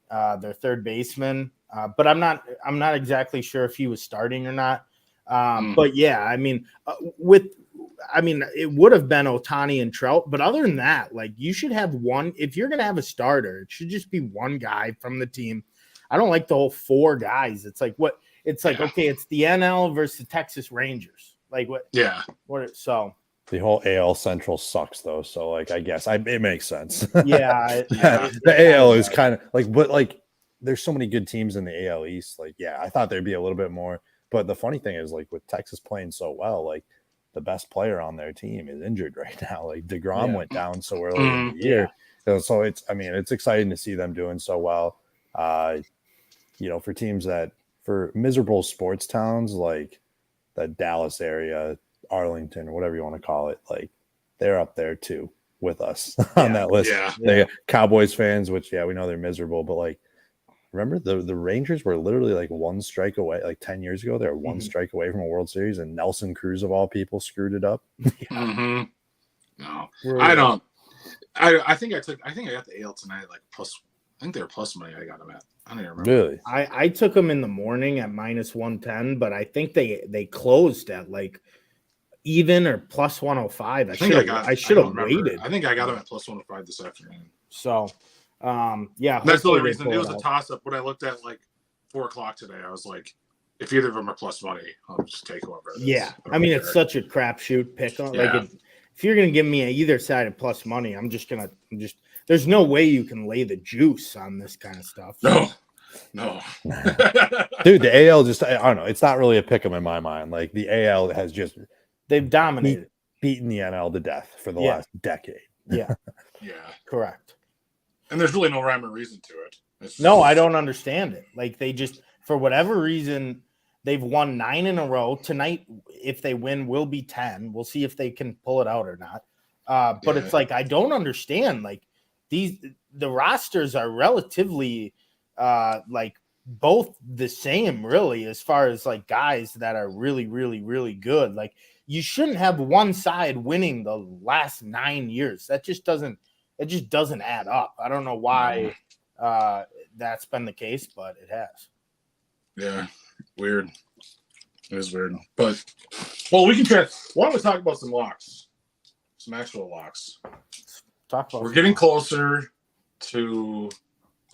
their third baseman. But I'm not exactly sure if he was starting or not. But yeah, I mean, it would have been Ohtani and Trout. But other than that, like you should have one. If you're gonna have a starter, it should just be one guy from the team. I don't like the whole 4 guys. It's like what? It's like okay, it's the NL versus the Texas Rangers. Like what? Yeah. What? So The whole AL Central sucks though, so like I guess it makes sense. Yeah, the AL is kind of like, but like there's so many good teams in the AL East. Like, yeah, I thought there'd be a little bit more. But the funny thing is, like with Texas playing so well, like the best player on their team is injured right now. Like DeGrom went down so early in the year, so it's exciting to see them doing so well. For teams for miserable sports towns like the Dallas area, Arlington, or whatever you want to call it, like they're up there too with us on that list. They Cowboys fans, which we know they're miserable, but like remember the Rangers were literally like one strike away, like 10 years ago. They were one strike away from a World Series, and Nelson Cruz of all people screwed it up. No, I don't. I think I got the AL tonight like plus. I think they were plus money. I got them at. I don't even remember. Really? I took them in the morning at minus 110, but I think they closed at like even or plus 105. I should have waited. I think I got them at plus 105 this afternoon. So, that's the only reason. It was a toss up. When I looked at like 4:00 today, I was like, if either of them are plus money, I'll just take whoever. I mean, it's such a crapshoot pick. Like, if you're gonna give me either side of plus money, I'm just. There's no way you can lay the juice on this kind of stuff. No. Dude, the AL just, I don't know. It's not really a pick 'em in my mind. Like the AL has just, they've dominated, beaten the NL to death for the last decade. Yeah. Correct. And there's really no rhyme or reason to it. I don't understand it. Like they just, for whatever reason, they've won 9 in a row. Tonight, if they win, will be 10. We'll see if they can pull it out or not. But it's like, I don't understand. Like the rosters are relatively like both the same, really, as far as like guys that are really, really, really good. Like you shouldn't have one side winning the last 9 years. That just doesn't add up. I don't know why that's been the case, but it has. Yeah, weird. It is weird. But we can try. Why don't we talk about some locks? Some actual locks. We're getting closer to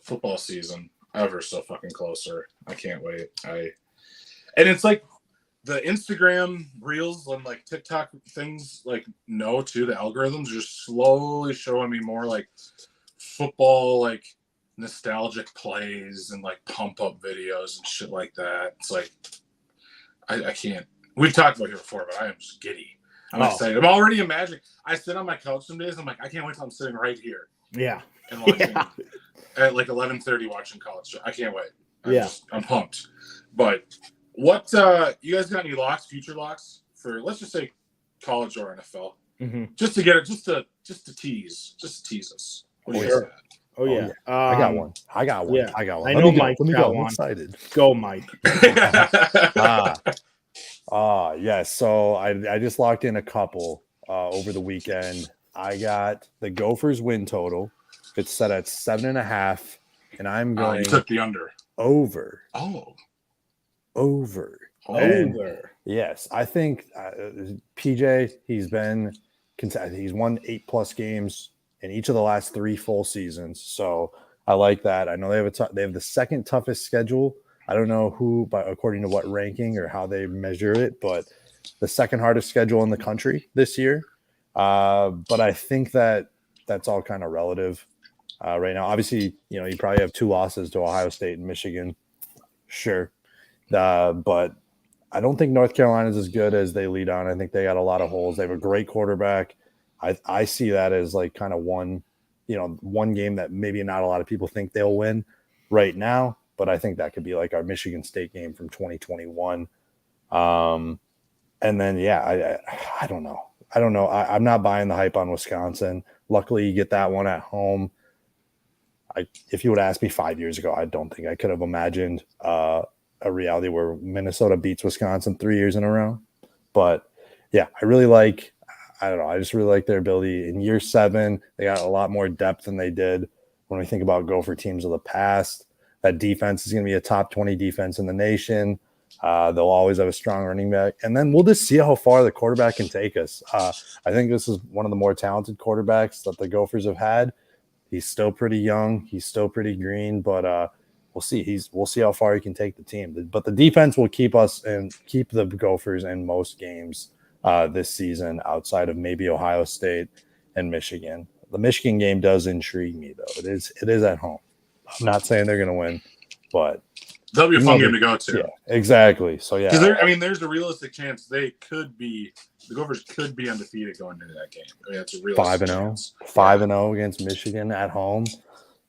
football season, ever so fucking closer. I can't wait. And it's like the Instagram reels and like TikTok things, like the algorithms are just slowly showing me more like football, like nostalgic plays and like pump up videos and shit like that. It's like I can't. We've talked about it here before, but I am just giddy. I'm excited. I'm already imagining. I sit on my couch some days. I'm like, I can't wait till I'm sitting right here. Yeah. And watching at like 11:30 watching college. I can't wait. I'm pumped. But what you guys got any locks, future locks for, let's just say college or NFL? Just to get it, just to tease us. What do you guys got? Oh yeah. I got one. Yeah. I know Mike got one. I'm excited. Go, Mike. Yeah. So I just locked in a couple over the weekend. I got the Gophers win total. It's set at 7.5, and I'm going. You took the under. Over. Oh. Over. Yes, I think PJ. He's won 8+ games in each of the last 3 full seasons. So I like that. I know they have the second toughest schedule. I don't know who, but according to what ranking or how they measure it, but the second hardest schedule in the country this year. But I think that's all kind of relative right now. Obviously, you probably have 2 losses to Ohio State and Michigan. Sure. But I don't think North Carolina is as good as they lead on. I think they got a lot of holes. They have a great quarterback. I see that as like kind of one game that maybe not a lot of people think they'll win right now, but I think that could be like our Michigan State game from 2021. And then, I don't know. I'm not buying the hype on Wisconsin. Luckily, you get that one at home. If you would ask me 5 years ago, I don't think I could have imagined a reality where Minnesota beats Wisconsin 3 years in a row. But yeah, I just really like their ability. In year 7, they got a lot more depth than they did when we think about Gopher teams of the past. That defense is going to be a top 20 defense in the nation. They'll always have a strong running back. And then we'll just see how far the quarterback can take us. I think this is one of the more talented quarterbacks that the Gophers have had. He's still pretty young. He's still pretty green, but we'll see. We'll see how far he can take the team. But the defense will keep the Gophers in most games this season outside of maybe Ohio State and Michigan. The Michigan game does intrigue me, though. It is at home. I'm not saying they're going to win, but that'll be a fun game to go to. Yeah, exactly. So yeah, because there's a realistic chance the Gophers could be undefeated going into that game. I mean, that's a realistic 5-0, 5-0 against Michigan at home.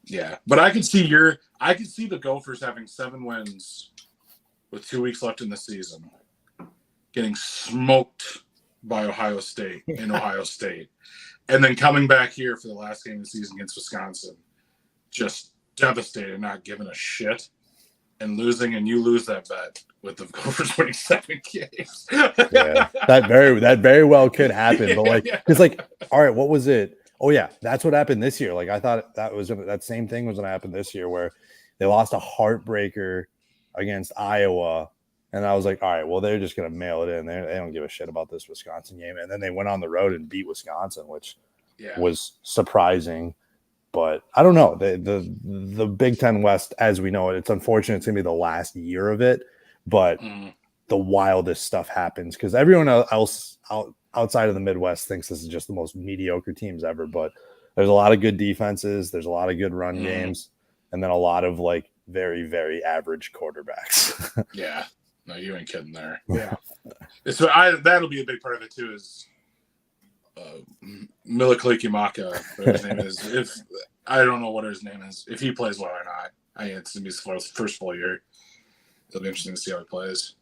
Yeah, but I could see the Gophers having 7 wins with 2 weeks left in the season, getting smoked by Ohio State in Ohio State, and then coming back here for the last game of the season against Wisconsin, just devastated, not giving a shit, and losing, and you lose that bet with the Gophers winning 7 games. Yeah, that very well could happen. But it's all right, what was it? Oh yeah, that's what happened this year. Like I thought that same thing was going to happen this year, where they lost a heartbreaker against Iowa, and I was like, all right, well they're just going to mail it in. They don't give a shit about this Wisconsin game, and then they went on the road and beat Wisconsin, which was surprising. But I don't know. The Big Ten West, as we know it, it's unfortunate it's going to be the last year of it, but the wildest stuff happens because everyone else outside of the Midwest thinks this is just the most mediocre teams ever. But there's a lot of good defenses. There's a lot of good run games, and then a lot of very, very average quarterbacks. Yeah. No, you ain't kidding there. Yeah. So that'll be a big part of it too is Miliklikimaka, whatever his name is. If I don't know what his name is, if he plays well or not. I think it's gonna be his first full year. It'll be interesting to see how he plays.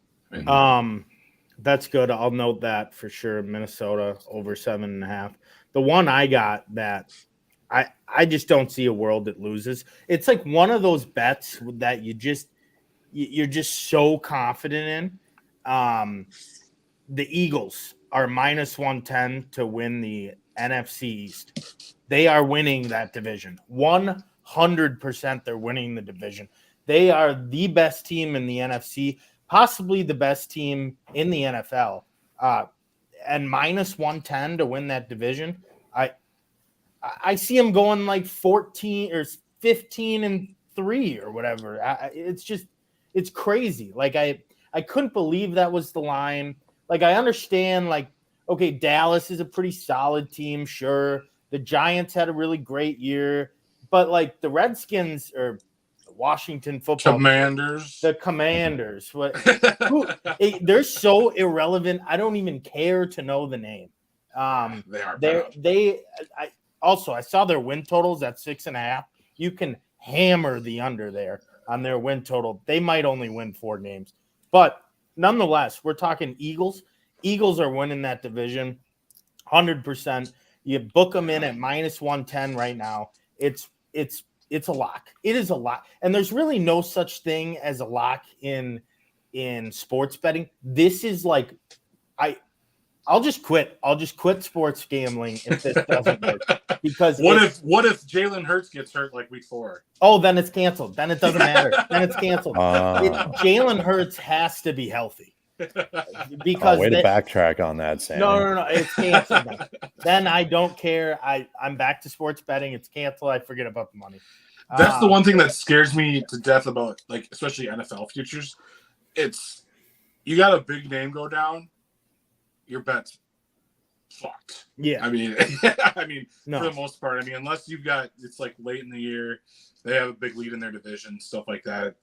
That's good. I'll note that for sure. Minnesota over 7.5. The one I got that I just don't see a world that loses. It's like one of those bets that you're just so confident in. The Eagles are minus 110 to win the NFC East. They are winning that division. 100% they're winning the division. They are the best team in the NFC, possibly the best team in the NFL. And minus 110 to win that division. I see them going 14 or 15-3 or whatever. It's crazy. I couldn't believe that was the line. I understand, okay, Dallas is a pretty solid team, sure. The Giants had a really great year, but the Redskins or Washington football Commanders, the Commanders, they're so irrelevant. I don't even care to know the name. They are. I saw their win totals at 6.5. You can hammer the under there on their win total. They might only win 4 games, but nonetheless, we're talking Eagles. Eagles are winning that division 100%. You book them in at minus 110 right now. It's a lock. It is a lock. And there's really no such thing as a lock in sports betting. This is I'll just quit. I'll just quit sports gambling if this doesn't work. Because what if Jalen Hurts gets hurt week 4? Oh, then it's canceled. Then it doesn't matter. Then it's canceled. Jalen Hurts has to be healthy. Because way to backtrack on that, Sam. No. It's canceled. Then I don't care. I'm back to sports betting. It's canceled. I forget about the money. That's the one thing that scares me to death about especially NFL futures. It's you got a big name go down, your bet's fucked. Yeah. I mean, no. For the most part, unless you've got it's late in the year, they have a big lead in their division, stuff like that.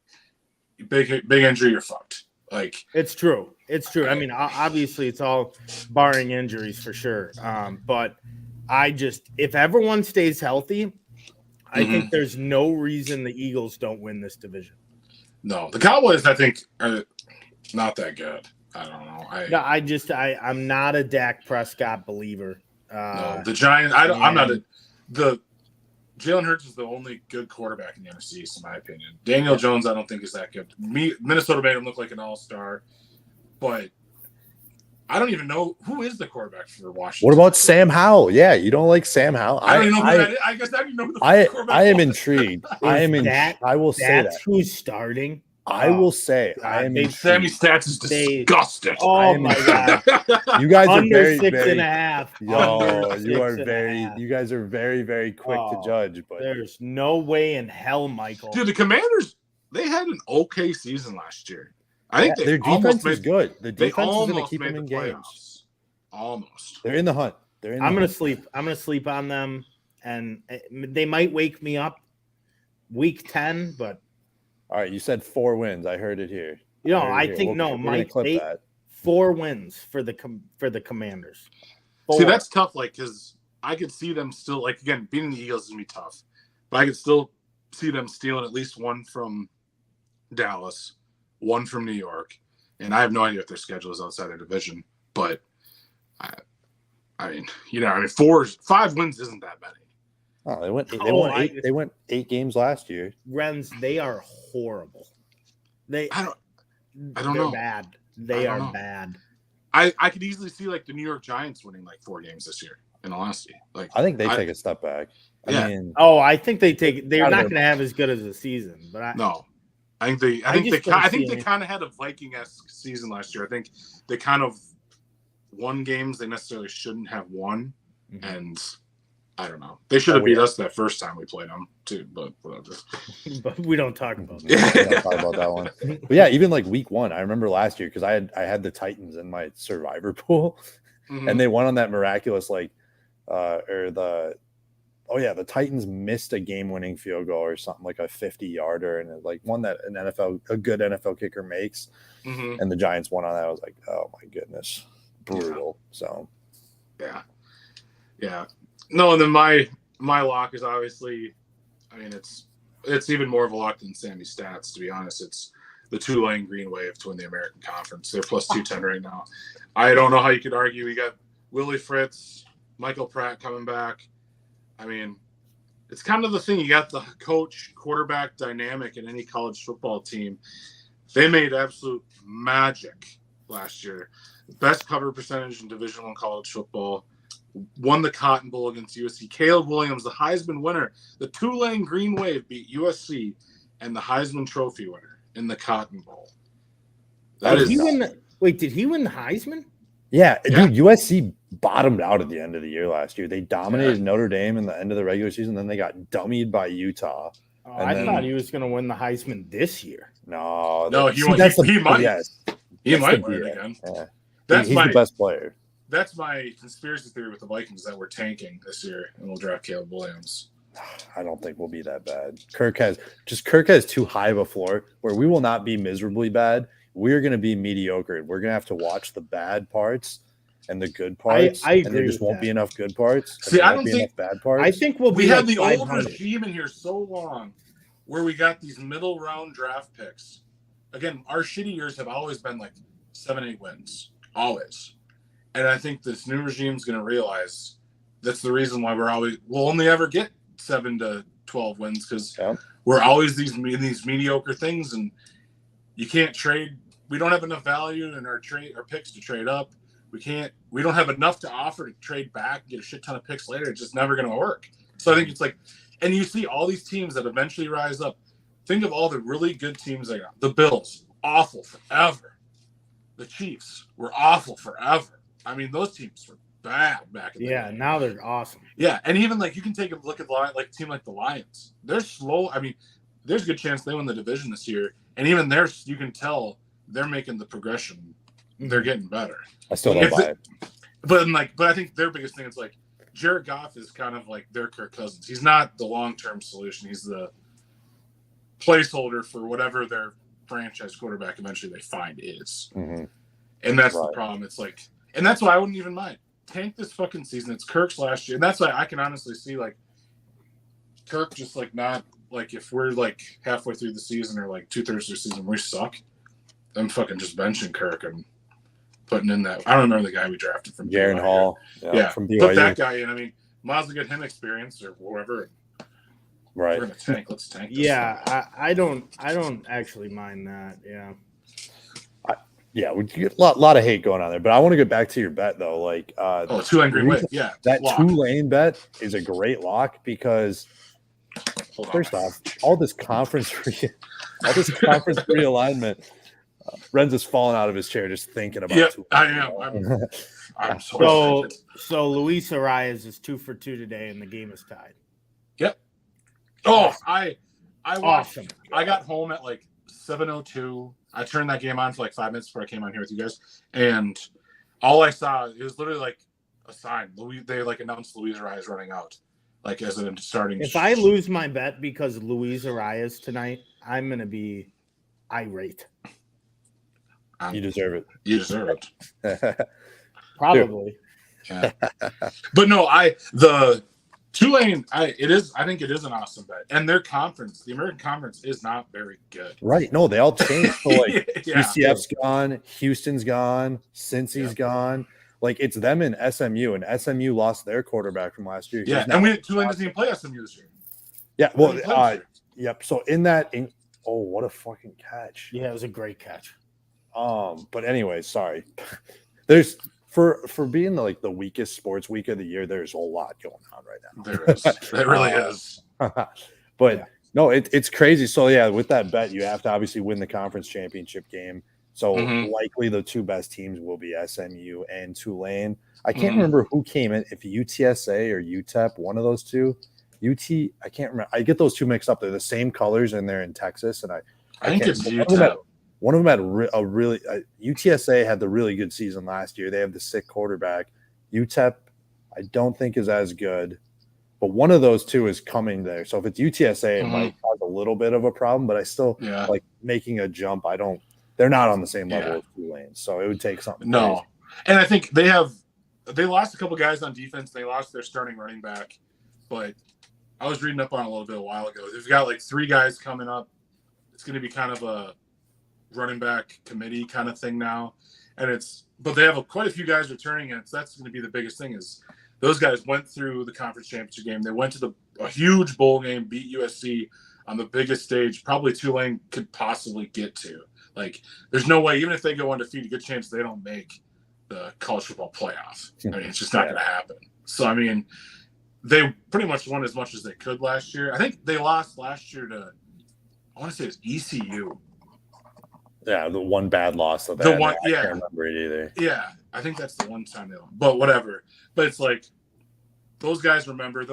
Big injury, you're fucked. It's true. It's true. Obviously it's all barring injuries for sure. But if everyone stays healthy, I think there's no reason the Eagles don't win this division. No, the Cowboys, I think, are not that good. I don't know. I'm not a Dak Prescott believer. No, the Giants. I'm not the Jalen Hurts is the only good quarterback in the NFC East, in my opinion. Daniel Jones, I don't think is that good. Minnesota made him look like an all-star, but I don't even know who is the quarterback for Washington. What about Sam Howell? Yeah, you don't like Sam Howell? I don't even know who that is. I guess I don't even know who the quarterback I am intrigued. I will say that. That's who's starting. I will say, Sammy Stats is disgusting. Oh my god! You guys are Under very, 6.5. Yo, you guys are very, very quick to judge. But there's no way in hell, Michael. Dude, the Commanders, they had an okay season last year. I think their defense is good. The defense is going to keep them in games. Almost. They're in the hunt. I'm gonna sleep. I'm gonna sleep on them, and they might wake me up week 10. But all right, you said 4 wins. I heard it here. I think Mike. 4 wins for the Commanders. 4. See, that's tough. Like, because I could see them still, like, again, beating the Eagles is gonna be tough, but I could still see them stealing at least one from Dallas, one from New York, and I have no idea what their schedule is outside their division. But I mean, 5 wins isn't that many. Oh, they went 8 games last year. Rens, they are horrible. I don't know. Bad. They are bad. I could easily see like the New York Giants winning like 4 games this year. In all honesty, like I think they take a step back. I mean, I think they take. They're not going to have as good as a season, but I think they kind of had a Viking-esque season last year. I think they kind of won games they necessarily shouldn't have won, and I don't know. They should have beat us that first time we played them too, but whatever. But we don't talk about that. We don't talk about that one. But yeah, even like week 1, I remember last year because I had the Titans in my survivor pool, and they won on that miraculous the Titans missed a game-winning field goal or something like a 50-yarder, and it like one that a good NFL kicker makes, and the Giants won on that. I was like, oh my goodness, brutal. Yeah. So yeah. No, and then my lock is obviously, I mean, it's even more of a lock than Sammy's stats, to be honest. It's the Tulane Green Wave to win the American Conference. They're plus 210 right now. I don't know how you could argue. We got Willie Fritz, Michael Pratt coming back. I mean, it's kind of the thing. You got the coach quarterback dynamic in any college football team. They made absolute magic last year. Best cover percentage in Division I college football. Won the Cotton Bowl against USC. Caleb Williams, the Heisman winner. The Tulane Green Wave beat USC and the Heisman Trophy winner in the Cotton Bowl. Did he win the Heisman? Yeah, dude, USC bottomed out at the end of the year last year. They dominated Notre Dame in the end of the regular season. Then they got dummied by Utah. I thought he was going to win the Heisman this year. No, he might. Yes. He might win it again. Yeah. He's the best player. That's my conspiracy theory with the Vikings, that we're tanking this year and we'll draft Caleb Williams. I don't think we'll be that bad. Kirk has too high of a floor where we will not be miserably bad. We're going to be mediocre. We're going to have to watch the bad parts and the good parts. I agree. And there just won't be enough good parts. See, I don't think enough bad parts. I think we had the old regime in here so long where we got these middle round draft picks. Again, our shitty years have always been like 7-8 wins. Always. And I think this new regime is going to realize that's the reason why we'll only ever get 7 to 12 wins, because we're always these mediocre things, and you can't trade. We don't have enough value in our picks to trade up. We don't have enough to offer to trade back and get a shit ton of picks later. It's just never going to work. So I think it's like, and you see all these teams that eventually rise up. Think of all the really good teams they got. The Bills, awful forever. The Chiefs were awful forever. I mean, those teams were bad back in the day. Yeah, now they're awesome. Yeah, and even like you can take a look at a team like the Lions. They're slow. I mean, there's a good chance they win the division this year, and even you can tell they're making the progression. They're getting better. I still don't buy it. But I think their biggest thing is like Jared Goff is kind of like their Kirk Cousins. He's not the long-term solution. He's the placeholder for whatever their franchise quarterback eventually they find is. Mm-hmm. And that's the problem. It's like, and that's why I wouldn't even mind. Tank this fucking season. It's Kirk's last year. And that's why I can honestly see like Kirk just like not like if we're like halfway through the season or like 2/3 of the season we suck, I'm fucking just benching Kirk and putting in that. I don't remember the guy we drafted from Jaron Hall. Yeah, from BYU. Put that guy in. I mean, might as well get him experience or whatever. Right. We're gonna tank. Let's tank. This yeah, I don't actually mind that. Yeah. We get a lot of hate going on there, but I want to get back to your bet though. Like, Tulane Green Wave. Yeah, that lock. Tulane bet is a great lock because first off, all this conference realignment. Renz is falling out of his chair just thinking about. Yeah, I am. I'm so excited. So Luis Arias is 2 for 2 today, and the game is tied. Yep. Oh, I watched. Awesome. I got home at like 7:02. I turned that game on for like 5 minutes before I came on here with you guys, and All I saw, it was literally like a sign. They like announced Luis Arias running out, like as a starting. If I lose my bet because Luis Arias tonight, I'm gonna be irate. You deserve it. You deserve it. Probably. Yeah. But no, the Tulane, I think it is an awesome bet. And their conference, the American Conference, is not very good. Right. No, they all changed. So like yeah. UCF's gone, Houston's gone, Cincy's gone. Like it's them and SMU, and SMU lost their quarterback from last year. Yeah, and Tulane doesn't even play SMU this year. Yeah, well, yep. So what a fucking catch. Yeah, it was a great catch. But anyway, sorry. There's for being the weakest sports week of the year, there's a lot going on right now. There is. It really is. But no, it's crazy. So yeah, with that bet, you have to obviously win the conference championship game. So likely the two best teams will be SMU and Tulane. I can't remember who came in, if UTSA or UTEP, one of those two. I can't remember. I get those two mixed up. They're the same colors and they're in Texas. And I think it's UTEP. One of them had UTSA had the really good season last year. They have the sick quarterback. UTEP, I don't think is as good, but one of those two is coming there. So if it's UTSA, it might cause a little bit of a problem. But I still like making a jump. They're not on the same level as Tulane, so it would take something. No, crazy. And I think they lost a couple guys on defense. They lost their starting running back, but I was reading up on it a little bit a while ago. They've got like 3 guys coming up. It's going to be kind of a running back committee kind of thing now, but they have quite a few guys returning, and that's going to be the biggest thing. Is those guys went through the conference championship game. They went to a huge bowl game, beat USC on the biggest stage probably Tulane could possibly get to. Like, there's no way, even if they go undefeated, good chance they don't make the college football playoff. I mean, it's just not going to happen. So, I mean, they pretty much won as much as they could last year. I think they lost last year to, I want to say it was ECU. Yeah, the one bad loss of that. I can't remember it either. Yeah, I think that's the one time they won. But whatever. But it's like, those guys remember,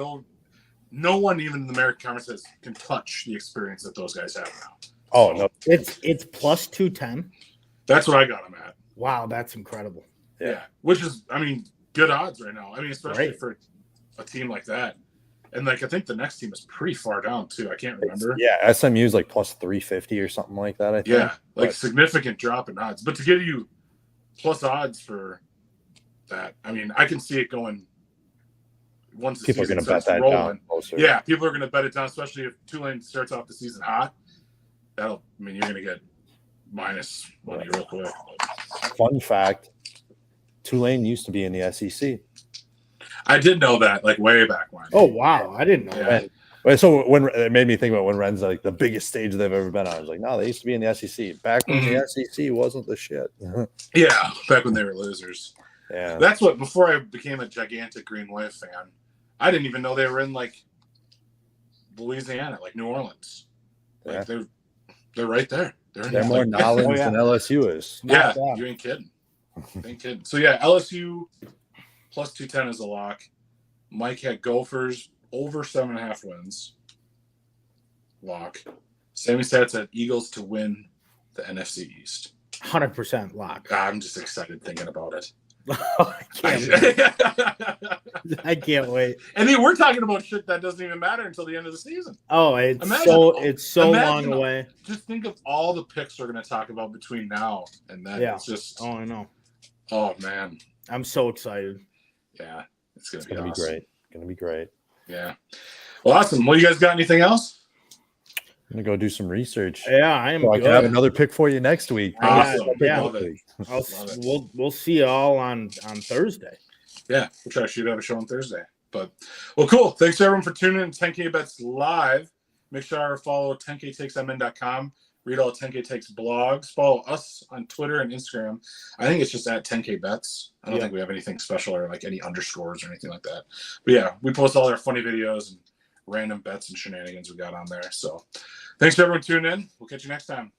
no one even in the American Conference can touch the experience that those guys have now. Oh, no. It's plus 210. That's what I got them at. Wow, that's incredible. Yeah. Which is, I mean, good odds right now. I mean, especially for a team like that. And, like, I think the next team is pretty far down, too. I can't remember. SMU is like plus 350 or something like that, I think. Yeah, significant drop in odds. But to give you plus odds for that, I mean, I can see it going once the people are going to bet that rolling. Down closer. Yeah, people are going to bet it down, especially if Tulane starts off the season hot. You're going to get minus money real quick. Fun fact, Tulane used to be in the SEC. I did know that, like, way back when. Oh, wow. I didn't know that. So when it made me think about when Ren's like the biggest stage they've ever been on. I was like, no, they used to be in the SEC. Back when the SEC wasn't the shit. Yeah, back when they were losers. Yeah. That's what, before I became a gigantic Green Wave fan, I didn't even know they were in, like, Louisiana, like New Orleans. Like, they're right there. They're more knowledge than LSU is. Yeah, you ain't kidding. So, yeah, LSU plus 210 is a lock. Mike had Gophers over 7.5 wins. Lock. Sammy Stats had Eagles to win the NFC East. 100% lock. I'm just excited thinking about it. I can't wait. And then we're talking about shit that doesn't even matter until the end of the season. Oh, it's so long away. Just think of all the picks we're going to talk about between now and then. Yeah. It's just. Oh, I know. Oh man, I'm so excited. Yeah, it's going to be awesome. Great. Going to be great. Yeah. Well, awesome. Well, you guys got anything else? I'm gonna go do some research. Yeah, I am. So I can have another pick for you next week. Awesome. Love it. We'll see you all on Thursday. Yeah, we'll try to shoot out a show on Thursday. But cool. Thanks everyone for tuning in to 10K Bets Live. Make sure to follow 10ktakesmn.com. Read all 10K Takes blogs. Follow us on Twitter and Instagram. I think it's just at 10K Bets. I don't think we have anything special or like any underscores or anything like that. But yeah, we post all our funny videos and random bets and shenanigans we got on there. So thanks for everyone tuning in. We'll catch you next time.